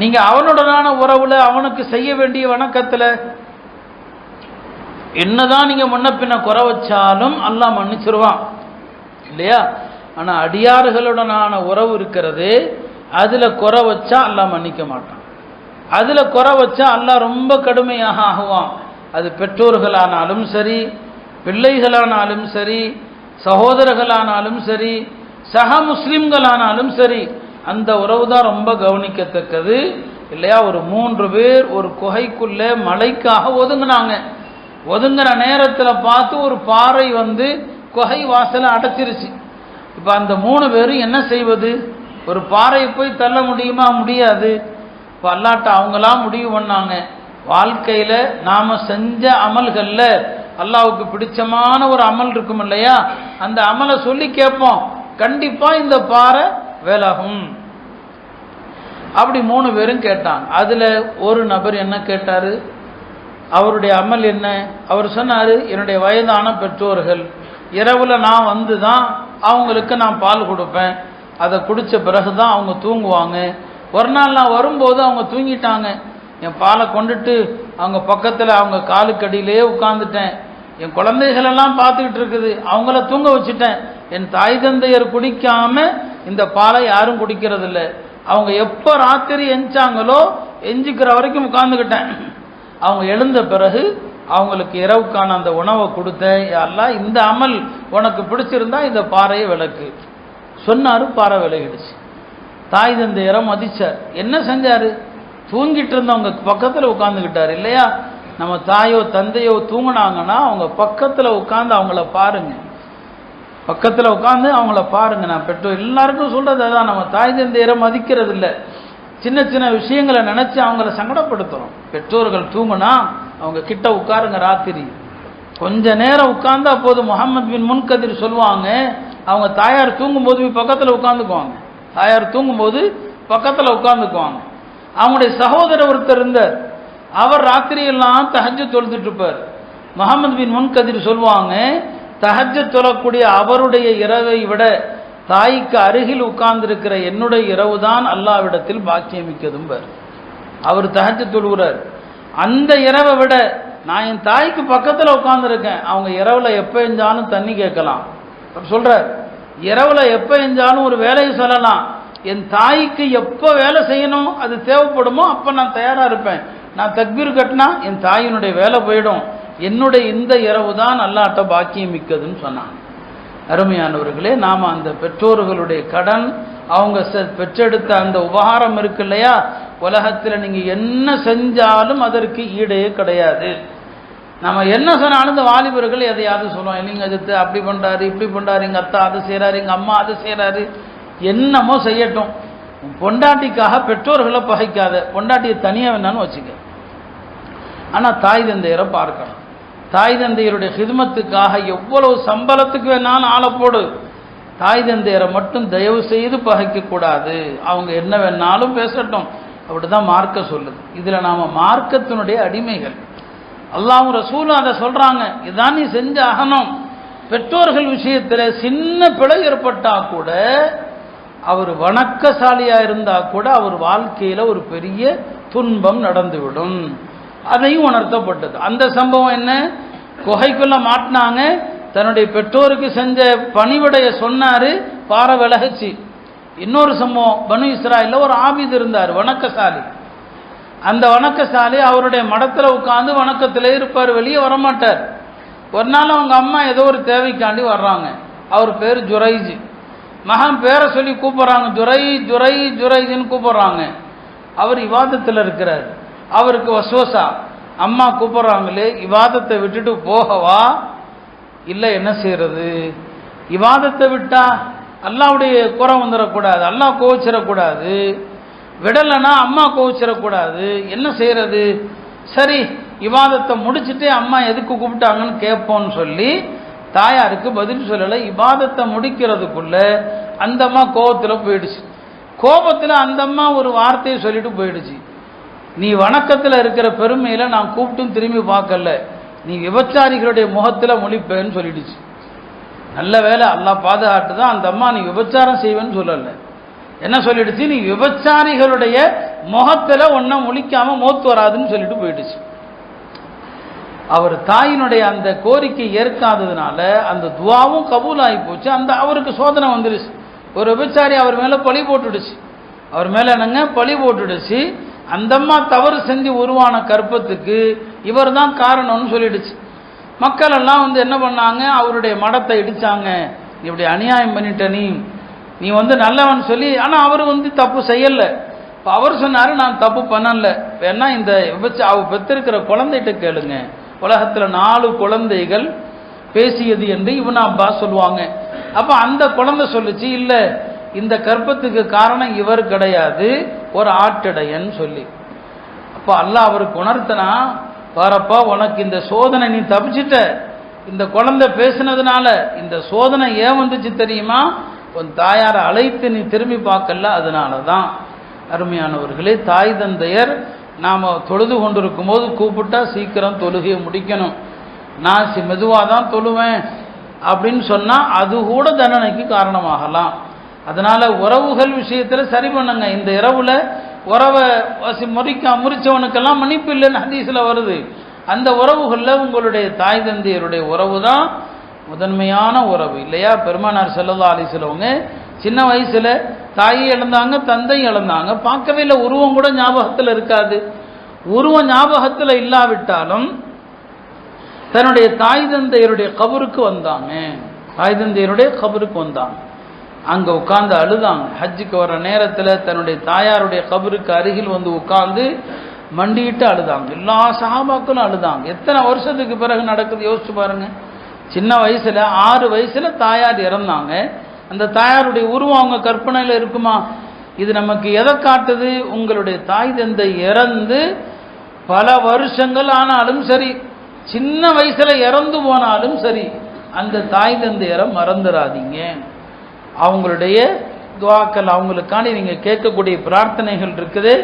நீங்க அவனுடனான உறவுல அவனுக்கு செய்ய வேண்டிய வணக்கத்துல என்னதான் நீங்க முன்ன பின்ன குறை வச்சாலும் அல்லாஹ் மன்னிச்சிருவான் இல்லையா. ஆனா அடியார்களுடனான உறவு இருக்கிறது, அதுல குறை வச்சா அல்லாஹ் மன்னிக்க மாட்டான். அதுல குறை வச்சா அல்லாஹ் ரொம்ப கடுமையாக ஆகுவான். அது பெற்றோர்களானாலும் சரி, பிள்ளைகளானாலும் சரி, சகோதரர்களானாலும் சரி, சக முஸ்லிம்களானாலும் சரி, அந்த உறவு தான் ரொம்ப கவனிக்கத்தக்கது இல்லையா. ஒரு 3 பேர் ஒரு குகைக்குள்ள மழைக்காக ஒதுங்கினாங்க. ஒதுங்கிற நேரத்தில் பார்த்து ஒரு பாறை குகை வாசலை அடைச்சிருச்சு. இப்போ அந்த 3 பேரும் என்ன செய்வது? ஒரு பாறையை போய் தள்ள முடியுமா? முடியாது. இப்போ அல்லாட்ட அவங்களாம் முடிவு பண்ணாங்க, வாழ்க்கையில் நாம் செஞ்ச அமல்களில் அல்லாஹ்வுக்கு பிடிச்சமான ஒரு அமல் இருக்கும் இல்லையா, அந்த அமலை சொல்லி கேட்போம், கண்டிப்பாக இந்த பாறை வேலாகும். அப்படி 3 பேரும் கேட்டாங்க. அதில் ஒரு நபர் என்ன கேட்டார்? அவருடைய அமல் என்ன? அவர் சொன்னார், என்னுடைய வயதான பெற்றோர்கள், இரவுல நான் தான் அவங்களுக்கு நான் பால் கொடுப்பேன், அதை குடித்த பிறகு தான் அவங்க தூங்குவாங்க. ஒரு நாள் நான் வரும்போது அவங்க தூங்கிட்டாங்க. என் பாலை கொண்டுட்டு அவங்க பக்கத்தில் அவங்க காலுக்கடியிலே உட்காந்துட்டேன். என் குழந்தைகளெல்லாம் பார்த்துக்கிட்டு இருக்குது, அவங்கள தூங்க வச்சுட்டேன். என் தாய் தந்தையர் குடிக்காம இந்த பாலை யாரும் குடிக்கிறதில்ல. அவங்க எப்போ ராத்திரி எஞ்சாங்களோ எஞ்சிக்கிற வரைக்கும் உட்காந்துக்கிட்டேன். அவங்க எழுந்த பிறகு அவங்களுக்கு இரவுக்கான அந்த உணவை கொடுத்தேன். அல்லாஹ் இந்த அமல் உனக்கு பிடிச்சிருந்தா இந்த பாறையை விளக்கு சொன்னாரு. பாறை விலகிடுச்சு. தாய் தந்தையரை மதிச்சார். என்ன செஞ்சாரு? தூங்கிட்டு இருந்தவங்க பக்கத்தில் உட்காந்துக்கிட்டார் இல்லையா. நம்ம தாயோ தந்தையோ தூங்கினாங்கன்னா அவங்க பக்கத்தில் உட்காந்து அவங்கள பாருங்க, பக்கத்தில் உட்காந்து அவங்கள பாருங்க. நான் பெற்றோர் எல்லாருக்கும் சொல்றது அதான், நம்ம தாய் தந்தையரை மதிக்கிறது இல்லை. சின்ன சின்ன விஷயங்களை நினைச்சு அவங்கள சங்கடப்படுத்துறோம். பெற்றோர்கள் தூங்குனா அவங்க கிட்ட உட்காருங்க. ராத்திரி கொஞ்ச நேரம் உட்கார்ந்து அப்போது முஹம்மது பின் முன்கதிர் சொல்லுவாங்க, அவங்க தாயார் தூங்கும்போது பக்கத்தில் உட்காந்துக்குவாங்க. தாயார் தூங்கும்போது பக்கத்தில் உட்காந்துக்குவாங்க. அவங்களுடைய சகோதரர் ஒருத்தர் இருந்தார், அவர் ராத்திரியெல்லாம் தஹஜ்ஜத் தொழுதுட்டு இருப்பார். முஹம்மது பின் முன்கதிர் சொல்லுவாங்க, தஹஜ்ஜத் தொழக்கூடிய அவருடைய இரவை விட தாய்க்கு அருகில் உட்கார்ந்திருக்கிற என்னுடைய இரவு தான் அல்லாஹ்விடத்தில் பாக்கியமிக்கதும் பார். அவர் தஹஜ்ஜத் தொழுகிறார். அந்த இரவை விட நான் என் தாய்க்கு பக்கத்தில் உட்கார்ந்துருக்கேன், அவங்க இரவுல எப்போ எஞ்சாலும் தண்ணி கேட்கலாம் சொல்றார். இரவுல எப்போ எஞ்சாலும் ஒரு வேலையை சொல்லலாம். என் தாய்க்கு எப்போ வேலை செய்யணும் அது தேவைப்படுமோ அப்போ நான் தயாராக இருப்பேன். நான் தக்பீர் கட்டினா என் தாயினுடைய வேலை போயிடும். என்னுடைய இந்த இரவு தான் அல்லாஹ்ட்ட பாக்கியம் மிக்கதுன்னு சொன்னாங்க. அருமையானவர்களே, நாம் அந்த பெற்றோர்களுடைய கடன், அவங்க பெற்றெடுத்த அந்த உபகாரம் இருக்கு இல்லையா, உலகத்தில் நீங்கள் என்ன செஞ்சாலும் அதற்கு ஈடே கிடையாது. நம்ம என்ன சொன்னாலும் இந்த வாலிபர்கள் எதையாவது சொல்லுவோம், இல்லைங்க அது அப்படி பண்ணுறாரு இப்படி பண்ணுறாரு, எங்கள் அத்தா அதை செய்கிறாரு, எங்கள் அம்மா அதை செய்கிறாரு, என்னமோ செய்யட்டும். பொண்டாட்டிக்காக பெற்றோர்களை பகைக்காத, பொண்டாட்டியை தனியாக வேணான்னு வச்சுக்க. ஆனால் தாய் தந்தையரை பார்க்கணும். தாய் தந்தையருடைய ஹிதமத்துக்காக எவ்வளவு சம்பளத்துக்கு வேணாலும் ஆளை போடு, தாய் தந்தையரை மட்டும் தயவு செய்து பகைக்கக்கூடாது. அவங்க என்ன வேணாலும் பேசட்டும், அப்படிதான் மார்க்க சொல்லுது. இதில் நாம் மார்க்கத்தினுடைய அடிமைகள். அல்லாஹ்வும் ரசூலும் அதை சொல்கிறாங்க, இதான் நீ செஞ்ச அகனம். பெற்றோர்கள் விஷயத்தில் சின்ன பிழை ஏற்பட்டால் கூட, அவர் வணக்கசாலியாக இருந்தால் கூட அவர் வாழ்க்கையில் ஒரு பெரிய துன்பம் நடந்துவிடும். அதையும் உணர்த்தப்பட்டது. அந்த சம்பவம் என்ன, குகைக்குள்ள மாட்டினாங்க, தன்னுடைய பெற்றோருக்கு செஞ்ச பணிவிடைய சொன்னார், பாறை விலகுச்சு. இன்னொரு சம்பவம், பனு இஸ்ராயலில் ஒரு ஆபித் இருந்தார், வணக்கசாலி. அந்த வணக்கசாலி அவருடைய மடத்தில் உட்காந்து வணக்கத்திலே இருப்பார், வெளியே வரமாட்டார். ஒரு நாள் அவங்க அம்மா ஏதோ ஒரு தேவைக்காண்டி வர்றாங்க. அவர் பேர் ஜுரைஜ். மகன் பேரை சொல்லி கூப்பிட்றாங்க, ஜுரைஜ்னு கூப்பிட்றாங்க. அவர் இவாதத்தில் இருக்கிறார். அவருக்கு வஸ்வசா, அம்மா கூப்பிட்றாங்களே, இவாதத்தை விட்டுட்டு போகவா, இல்லை என்ன செய்யறது? இவாதத்தை விட்டா அல்லாவுடைய குறை வந்துடக்கூடாது, அல்லாஹ் கோவிச்சிடக்கூடாது, விடலைன்னா அம்மா கோவிச்சிடக்கூடாது, என்ன செய்யறது? சரி, இவாதத்தை முடிச்சுட்டு அம்மா எதுக்கு கூப்பிட்டாங்கன்னு கேட்போன்னு சொல்லி தாயாருக்கு பதில் சொல்லலை. இபாதத்தை முடிக்கிறதுக்குள்ள அந்த அம்மா கோபத்தில் போயிடுச்சு. கோபத்தில் அந்த அம்மா ஒரு வார்த்தையை சொல்லிட்டு போயிடுச்சு, நீ வணக்கத்தில் இருக்கிற பெருமையில் நான் கூப்பிட்டும் திரும்பி பார்க்கல, நீ விபச்சாரிகளுடைய முகத்தில் முழிப்பேன்னு சொல்லிடுச்சு. நல்ல வேலை, அல்லாஹ் பாதுகாட்டு தான். அந்த அம்மா நீ விபச்சாரம் செய்வேன்னு சொல்லலை, என்ன சொல்லிடுச்சு, நீ விபச்சாரிகளுடைய முகத்தில் ஒன்றை முழிக்காம மோத்து வராதுன்னு சொல்லிட்டு போயிடுச்சு. அவர் தாயினுடைய அந்த கோரிக்கை ஏற்காததுனால அந்த துவாவும் கபூல் ஆகி போச்சு. அந்த அவருக்கு சோதனை வந்துடுச்சு. ஒரு விபச்சாரி அவர் மேலே பழி போட்டுடுச்சு, அவர் மேலே என்னங்க பழி போட்டுடுச்சு. அந்தம்மா தவறு செஞ்சு உருவான கற்பத்துக்கு இவர் தான் காரணம்னு சொல்லிடுச்சு. மக்கள் எல்லாம் என்ன பண்ணாங்க, அவருடைய மடத்தை இடிச்சாங்க. இப்படி அநியாயம் பண்ணிட்ட நீ நல்லவன் சொல்லி. ஆனால் அவர் தப்பு செய்யலை. இப்போ அவர் சொன்னார், நான் தப்பு பண்ணல, வேணா இந்த அவர் பெற்றிருக்கிற குழந்தைகிட்ட கேளுங்க, உலகத்தில் 4 குழந்தைகள் பேசியது என்று இப்னு அப்பாஸ் சொல்லுவாங்க. அப்போ அந்த குழந்தை சொல்லுச்சு, இல்லை இந்த கற்பத்துக்கு காரணம் இவர் கிடையாது, ஒரு ஆட்டிடையன்னு சொல்லி. அப்போ அல்லாஹ் அவருக்கு உணர்த்தனா, பாரப்பா உனக்கு இந்த சோதனை, நீ தப்பிச்சிட்ட, இந்த குழந்தை பேசினதுனால இந்த சோதனை ஏன் வந்துச்சு தெரியுமா, உன் தாயாரை அழைத்து நீ திரும்பி பார்க்கல, அதனால தான். அருமையானவர்களே, தாய் தந்தையர் நாம் தொழுது கொண்டிருக்கும் போது கூப்பிட்டா சீக்கிரம் தொழுகையை முடிக்கணும். நான் மெதுவாக தான் தொழுவேன் அப்படின்னு சொன்னால் அது கூட தண்டனைக்கு காரணமாகலாம். அதனால் உறவுகள் விஷயத்தில் சரி பண்ணுங்க. இந்த இரவில் உறவை முறிச்சவனுக்கெல்லாம் மன்னிப்பு இல்லைன்னு ஹதீஸில் வருது. அந்த உறவுகளில் உங்களுடைய தாய் தந்தையருடைய உறவு தான் முதன்மையான உறவு இல்லையா? பெருமானார் ஸல்லல்லாஹு அலைஹி வஸல்லம் சின்ன வயசில் தாயை இழந்தாங்க, தந்தை இழந்தாங்க, பார்க்கவே இல்லை, உருவம் கூட ஞாபகத்தில் இருக்காது. உருவம் ஞாபகத்தில் இல்லாவிட்டாலும் தன்னுடைய தாய் தந்தையருடைய கபருக்கு வந்தாங்க. தாய் தந்தையருடைய கபருக்கு வந்தாங்க, அங்கே உட்கார்ந்து அழுதாங்க. ஹஜ்ஜுக்கு வர நேரத்தில் தன்னுடைய தாயாருடைய கபருக்கு அருகில் உட்கார்ந்து மண்டிட்டு அழுதாங்க. எல்லா சஹாபாக்களும் அழுதாங்க. எத்தனை வருஷத்துக்கு பிறகு நடக்குது யோசிச்சு பாருங்க. சின்ன வயசுல 6 வயசுல தாயார் இறந்தாங்க. அந்த தாயாருடைய உருவம் அவங்க கற்பனையில் இருக்குமா? இது நமக்கு எதை காட்டுது? உங்களுடைய தாய் தந்தை இறந்து பல வருஷங்கள் ஆனாலும் சரி, சின்ன வயசுல இறந்து போனாலும் சரி, அந்த தாய் தந்தையரை மறந்துடாதீங்க. அவங்களுடைய துவாக்கள், அவங்களுக்காண்டி நீங்க கேட்கக்கூடிய பிரார்த்தனைகள் இருக்குது,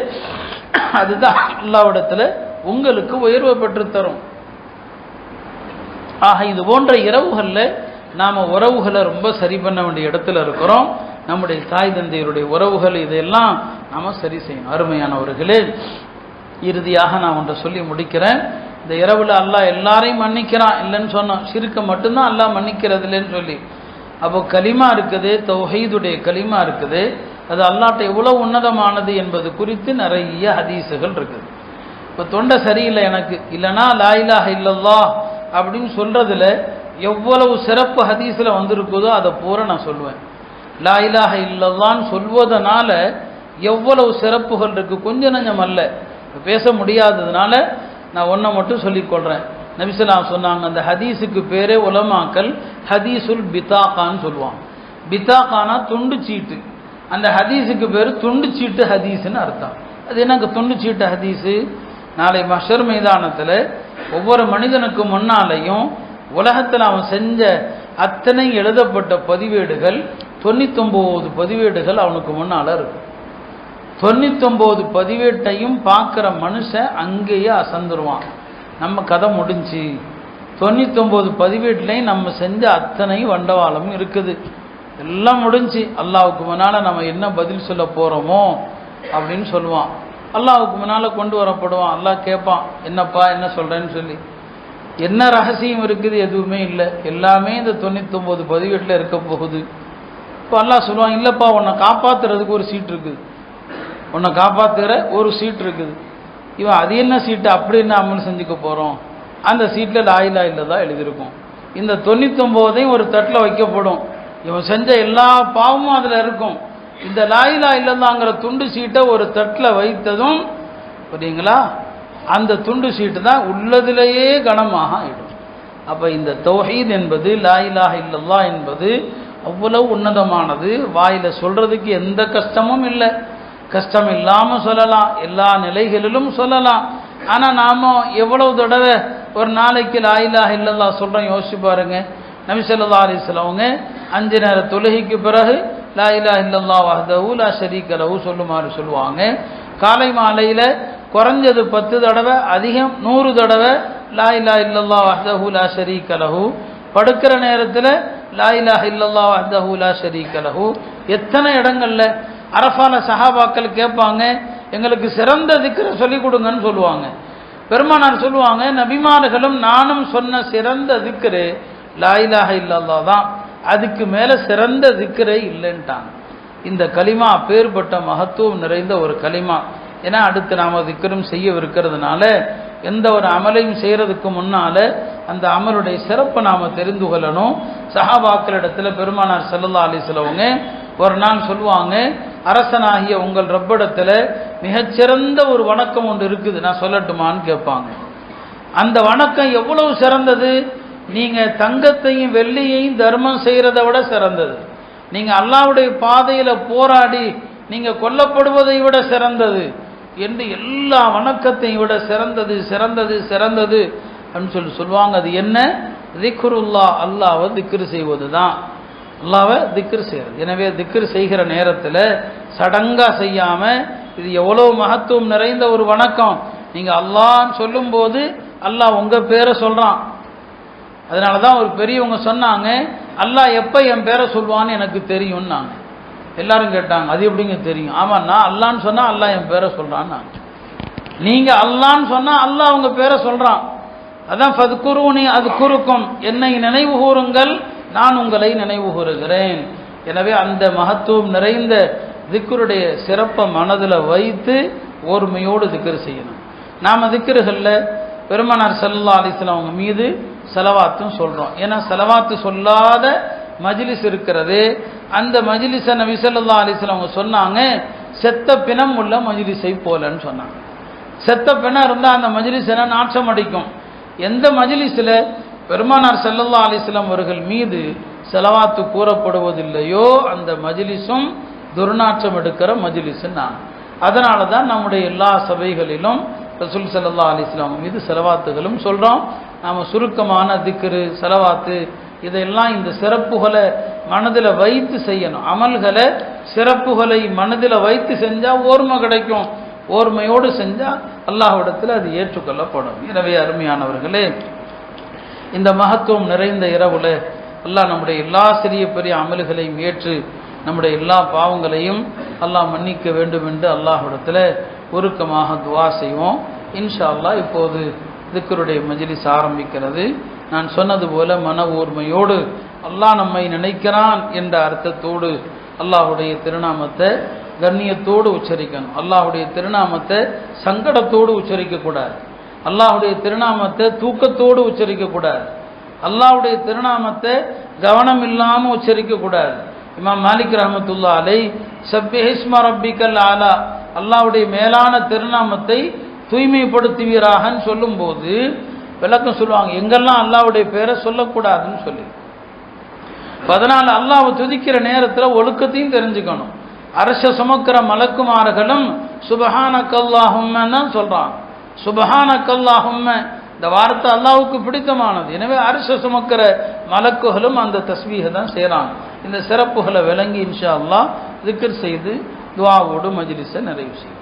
அதுதான் அல்லாஹ்விடத்தில் உங்களுக்கு உயர்வை பெற்று தரும். ஆக இது போன்ற இரவுகளில் நாம் உறவுகளை ரொம்ப சரி பண்ண வேண்டிய இடத்துல இருக்கிறோம். நம்முடைய தாய் தந்தையருடைய உறவுகள் இதையெல்லாம் நாம் சரி செய்யணும். அருமையானவர்களே, இறுதியாக நான் ஒன்றை சொல்லி முடிக்கிறேன். இந்த இரவில் அல்லாஹ் எல்லாரையும் மன்னிக்கிறான் இல்லைன்னு சொன்னோம், ஷிர்க்க மட்டும்தான் அல்லாஹ் மன்னிக்கிறது இல்லைன்னு சொல்லி. அப்போ கலிமா இருக்குது, தௌஹீதுடைய கலிமா இருக்குது, அது அல்லாஹ்ட்ட எவ்வளோ உன்னதமானது என்பது குறித்து நிறைய ஹதீஸுகள் இருக்குது. இப்போ தொண்டை சரியில்லை எனக்கு, இல்லைனா லா இலாஹ இல்லல்லாஹ் அப்படின்னு சொல்றதுல எவ்வளவு சிறப்பு ஹதீஸில் வந்திருக்குதோ அதை பூரா நான் சொல்லுவேன். லா இலாஹ இல்லல்லான்னு சொல்வதனால எவ்வளவு சிறப்புகள் இருக்கு, கொஞ்சம் நஞ்சம் அல்ல. பேச முடியாததுனால நான் ஒன்றை மட்டும் சொல்லிக்கொள்கிறேன். நபி ஸல்லல்லாஹு அலைஹி சொன்னாங்க, அந்த ஹதீஸுக்கு பேரே உலமாக்கள் ஹதீஸுல் பிதாகான்னு சொல்லுவாங்க. பிதாகானா துண்டு சீட்டு. அந்த ஹதீஸுக்கு பேர் துண்டு சீட்டு ஹதீஸ்ன்னு அர்த்தம். அது எனக்கு துண்டு சீட்டு ஹதீஸு? நாளை மஹ்ஷர் மைதானத்தில் ஒவ்வொரு மனிதனுக்கு முன்னாலேயும் உலகத்தில் அவன் செஞ்ச அத்தனை எழுதப்பட்ட பதிவேடுகள் 99 பதிவேடுகள் அவனுக்கு முன்னால் இருக்கும். 99 பதிவேட்டையும் பார்க்குற மனுஷன் அங்கேயே அசந்துருவான். நம்ம கதை முடிஞ்சு 99 பதிவேட்லையும் நம்ம செஞ்ச அத்தனை வண்டவாளமும் இருக்குது, எல்லாம் முடிஞ்சு. அல்லாஹ்வுக்கு முன்னால் நம்ம என்ன பதில் சொல்ல போகிறோமோ அப்படின்னு சொல்லுவான். அல்லாஹ்வுக்கு முன்னால் கொண்டு வரப்படுவான். அல்லாஹ் கேட்பான், என்னப்பா என்ன சொல்கிறேன்னு சொல்லி. என்ன ரகசியம் இருக்குது? எதுவுமே இல்லை, எல்லாமே இந்த 99 பதிவேட்டில் இருக்க போகுது. இப்போ அல்லாஹ் சொல்லுவான், இல்லைப்பா உன்னை காப்பாற்றுறதுக்கு ஒரு சீட் இருக்குது, உன்னை காப்பாற்றுற ஒரு சீட் இருக்குது. இவன் அது என்ன சீட்டு, அப்படி என்ன அமல் செஞ்சுக்க போகிறோம்? அந்த சீட்டில் லா இலாஹ இல்லல்லாஹ் எழுதியிருக்கும். இந்த 99ஐயும் ஒரு தட்டில் வைக்கப்படும். இவன் செஞ்ச எல்லா பாவமும் அதில் இருக்கும். இந்த லா இலாஹ இல்லல்லாஹ்ங்கிற துண்டு சீட்டை ஒரு தட்டில் வைத்ததும் புரியுங்களா, அந்த துண்டு சீட்டு தான் உள்ளதிலேயே கனமாக ஆயிடும். அப்போ இந்த தௌஹீத் என்பது, லா இலாஹ இல்லல்லாஹ் என்பது அவ்வளவு உன்னதமானது. வாயில் சொல்கிறதுக்கு எந்த கஷ்டமும் இல்லை, கஷ்டம் இல்லாமல் சொல்லலாம், எல்லா நிலைகளிலும் சொல்லலாம். ஆனால் நாம் எவ்வளவு தடவை ஒரு நாளைக்கு லா இலாஹ இல்லல்லாஹ் சொல்கிறோம் யோசிச்சு பாருங்க. நபி ஸல்லல்லாஹு அலைஹி வஸல்லம் அவங்க 5 நேர தொழுகைக்கு பிறகு லா இலாஹ இல்லல்லாஹ் வஹ்தஹு லா ஷரீக லஹு சொல்லுமாறு சொல்லுவாங்க. காலை மாலையில் குறைஞ்சது 10 தடவை, அதிகம் 100 தடவை லா இலாஹ இல்லல்லாஹ் வஹ்தஹு லா ஷரீக லஹு. படுக்கிற நேரத்தில் லா இலாஹ இல்லல்லாஹ் வஹ்தஹு லா ஷரீக லஹு. எத்தனை இடங்கள்ல அரஃபால சஹாபாக்கள் கேட்பாங்க, எங்களுக்கு சிறந்த திக்ரை சொல்லிக் கொடுங்கன்னு சொல்லுவாங்க. பெருமானார் சொல்லுவாங்க, நபிமார்களும் நானும் சொன்ன சிறந்த திக்ரு லா இலாஹ இல்லல்லாஹ் தான், அதுக்கு மேலே சிறந்த திக்ரே இல்லைன்ட்டாங்க. இந்த கலிமா அப்பேற்பட்ட மகத்துவம் நிறைந்த ஒரு கலிமா. ஏன்னா அடுத்து நாம் திக்ரும் செய்யவிருக்கிறதுனால எந்த ஒரு அமலையும் செய்கிறதுக்கு முன்னால் அந்த அமலுடைய சிறப்பை நாம் தெரிந்து கொள்ளணும். சஹாபாக்களிடத்தில் பெருமானார் ஸல்லல்லாஹு அலைஹி வஸல்லம் ஒரு நாள் சொல்லுவாங்க, அரசனாகிய உங்கள் ரப்பிடத்தில் மிகச்சிறந்த ஒரு வணக்கம் ஒன்று இருக்குது, நான் சொல்லட்டுமான்னு கேட்பாங்க. அந்த வணக்கம் எவ்வளவு சிறந்தது? நீங்கள் தங்கத்தையும் வெள்ளியையும் தர்மம் செய்கிறத விட சிறந்தது. நீங்கள் அல்லாஹ்வுடைய பாதையில் போராடி நீங்கள் கொல்லப்படுவதை விட சிறந்தது என்று எல்லா வணக்கத்தையும் விட சிறந்தது சிறந்தது சிறந்தது அப்படின்னு சொல்லுவாங்க. அது என்ன? திக்ருல்லாஹ், அல்லாஹ்வை திக்ரு செய்வது தான், அல்லாஹ்வை திக்ரு செய்கிறது. எனவே திக்ரு செய்கிற நேரத்தில் சடங்காக செய்யாமல், இது எவ்வளவு மகத்துவம் நிறைந்த ஒரு வணக்கம். நீங்கள் அல்லாஹ்ன்னு சொல்லும்போது அல்லாஹ் உங்கள் பேரை சொல்கிறான். அதனால தான் ஒரு பெரியவங்க சொன்னாங்க, அல்லாஹ் எப்போ என் பேரை சொல்லுவான்னு எனக்கு தெரியும்னாங்க. எல்லாரும் கேட்டாங்க, அது எப்படிங்க தெரியும்? ஆமாம், நான் அல்லான்னு சொன்னால் அல்லாஹ் என் பேரை சொல்கிறான்னு. நீங்கள் அல்லான்னு சொன்னால் அல்லாஹ் உங்கள் பேரை சொல்கிறான். அதான் ஃபத்குரூனி அத்குருக்கும், என்னை நினைவு கூறுங்கள் நான் உங்களை நினைவு கூறுகிறேன். எனவே அந்த மகத்துவம் நிறைந்த திக்ருடைய சிறப்பை மனதில் வைத்து ஓர்மையோடு திக்ரு செய்யணும். நாம் திக்ருகளில் பெருமானார் ஸல்லல்லாஹு அலைஹி வஸல்லம் அவங்க மீது ஸலவாத்தும் சொல்கிறோம். ஏன்னா ஸலவாத்து சொல்லாத மஜ்லிஸ் இருக்கிறது. அந்த மஜ்லிஸை நபி ஸல்லல்லாஹு அலைஹி வஸல்லம் அவங்க சொன்னாங்க, செத்த பிணம் உள்ள மஜ்லிஸை போலன்னு சொன்னாங்க. செத்த பிணம் இருந்தால் அந்த மஜ்லிஸ் என்ன நாற்றம் அடிக்கும். எந்த மஜ்லிஸில் பெருமானார் ஸல்லல்லாஹு அலைஹி வஸல்லம் அவர்கள் மீது ஸலவாத்து கூறப்படுவதில்லையோ அந்த மஜ்லிஸும் துர்நாற்றம் எடுக்கிற மஜ்லிஸ்ன்னு. அதனால தான் நம்முடைய எல்லா சபைகளிலும் ரசூல் ஸல்லல்லாஹு அலைஹி வஸல்லம் மீது ஸலவாத்துகளும் சொல்கிறோம். நாம் சுருக்கமான திக்ரு ஸலவாத்து இதெல்லாம் இந்த சிறப்புகளை மனதில் வைத்து செய்யணும். அமல்களை சிறப்புகளை மனதில் வைத்து செஞ்சால் ஓர்மை கிடைக்கும். ஓர்மையோடு செஞ்சால் அல்லாஹ்விடத்தில் அது ஏற்றுக்கொள்ளப்படும். எனவே அருமையானவர்களே, இந்த மகத்துவம் நிறைந்த இரவுல அல்லாஹ் நம்முடைய எல்லா சிறிய பெரிய அமல்களையும் ஏற்று நம்முடைய எல்லா பாவங்களையும் அல்லாஹ் மன்னிக்க வேண்டும் என்று அல்லாஹ்விடத்தில் உருக்கமாக துவா செய்வோம். இன்ஷா அல்லாஹ் இப்போது திக்ருடைய மஜ்லிஸ் ஆரம்பிக்கிறது. நான் சொன்னது போல மன ஊர்மையோடு அல்லாஹ் நம்மை நினைக்கிறான் என்ற அர்த்தத்தோடு அல்லாஹுடைய திருநாமத்தை கண்ணியத்தோடு உச்சரிக்கணும். அல்லாஹுடைய திருநாமத்தை சங்கடத்தோடு உச்சரிக்கக்கூடாது. அல்லாஹுடைய திருநாமத்தை தூக்கத்தோடு உச்சரிக்கக்கூடாது. அல்லாஹுடைய திருநாமத்தை கவனம் இல்லாமல் உச்சரிக்கக்கூடாது. இமாம் மாலிக் ரஹ்மத்துல்லாஹி அலைஹி சப்பிஹிஸ்ம ரப்பிக்கல் ஆலா, அல்லாஹுடைய மேலான திருநாமத்தை தூய்மைப்படுத்துவீராகன்னு சொல்லும்போது விளக்கம் சொல்லுவாங்க, எங்கெல்லாம் அல்லாஹ்வுடைய பேரை சொல்லக்கூடாதுன்னு சொல்லி. அதனால் அல்லாஹ்வை துதிக்கிற நேரத்தில் ஒழுக்கத்தையும் தெரிஞ்சுக்கணும். அரச சுமக்கிற மலக்குமார்களும் சுபஹானக்கல்லாஹும்மன்னு தான் சொல்றான். சுபஹானக்கல்லாஹும்ம இந்த வார்த்தை அல்லாஹ்வுக்கு பிடித்தமானது. எனவே அரச சுமக்கிற மலக்குகளும் அந்த தஸ்பீஹை தான் செய்கிறாங்க. இந்த சிறப்புகளை விளங்கி இன்ஷா அல்லாஹ் திக்ர் செய்து துஆவோடு மஜ்லிஸை நிறைவு செய்யும்.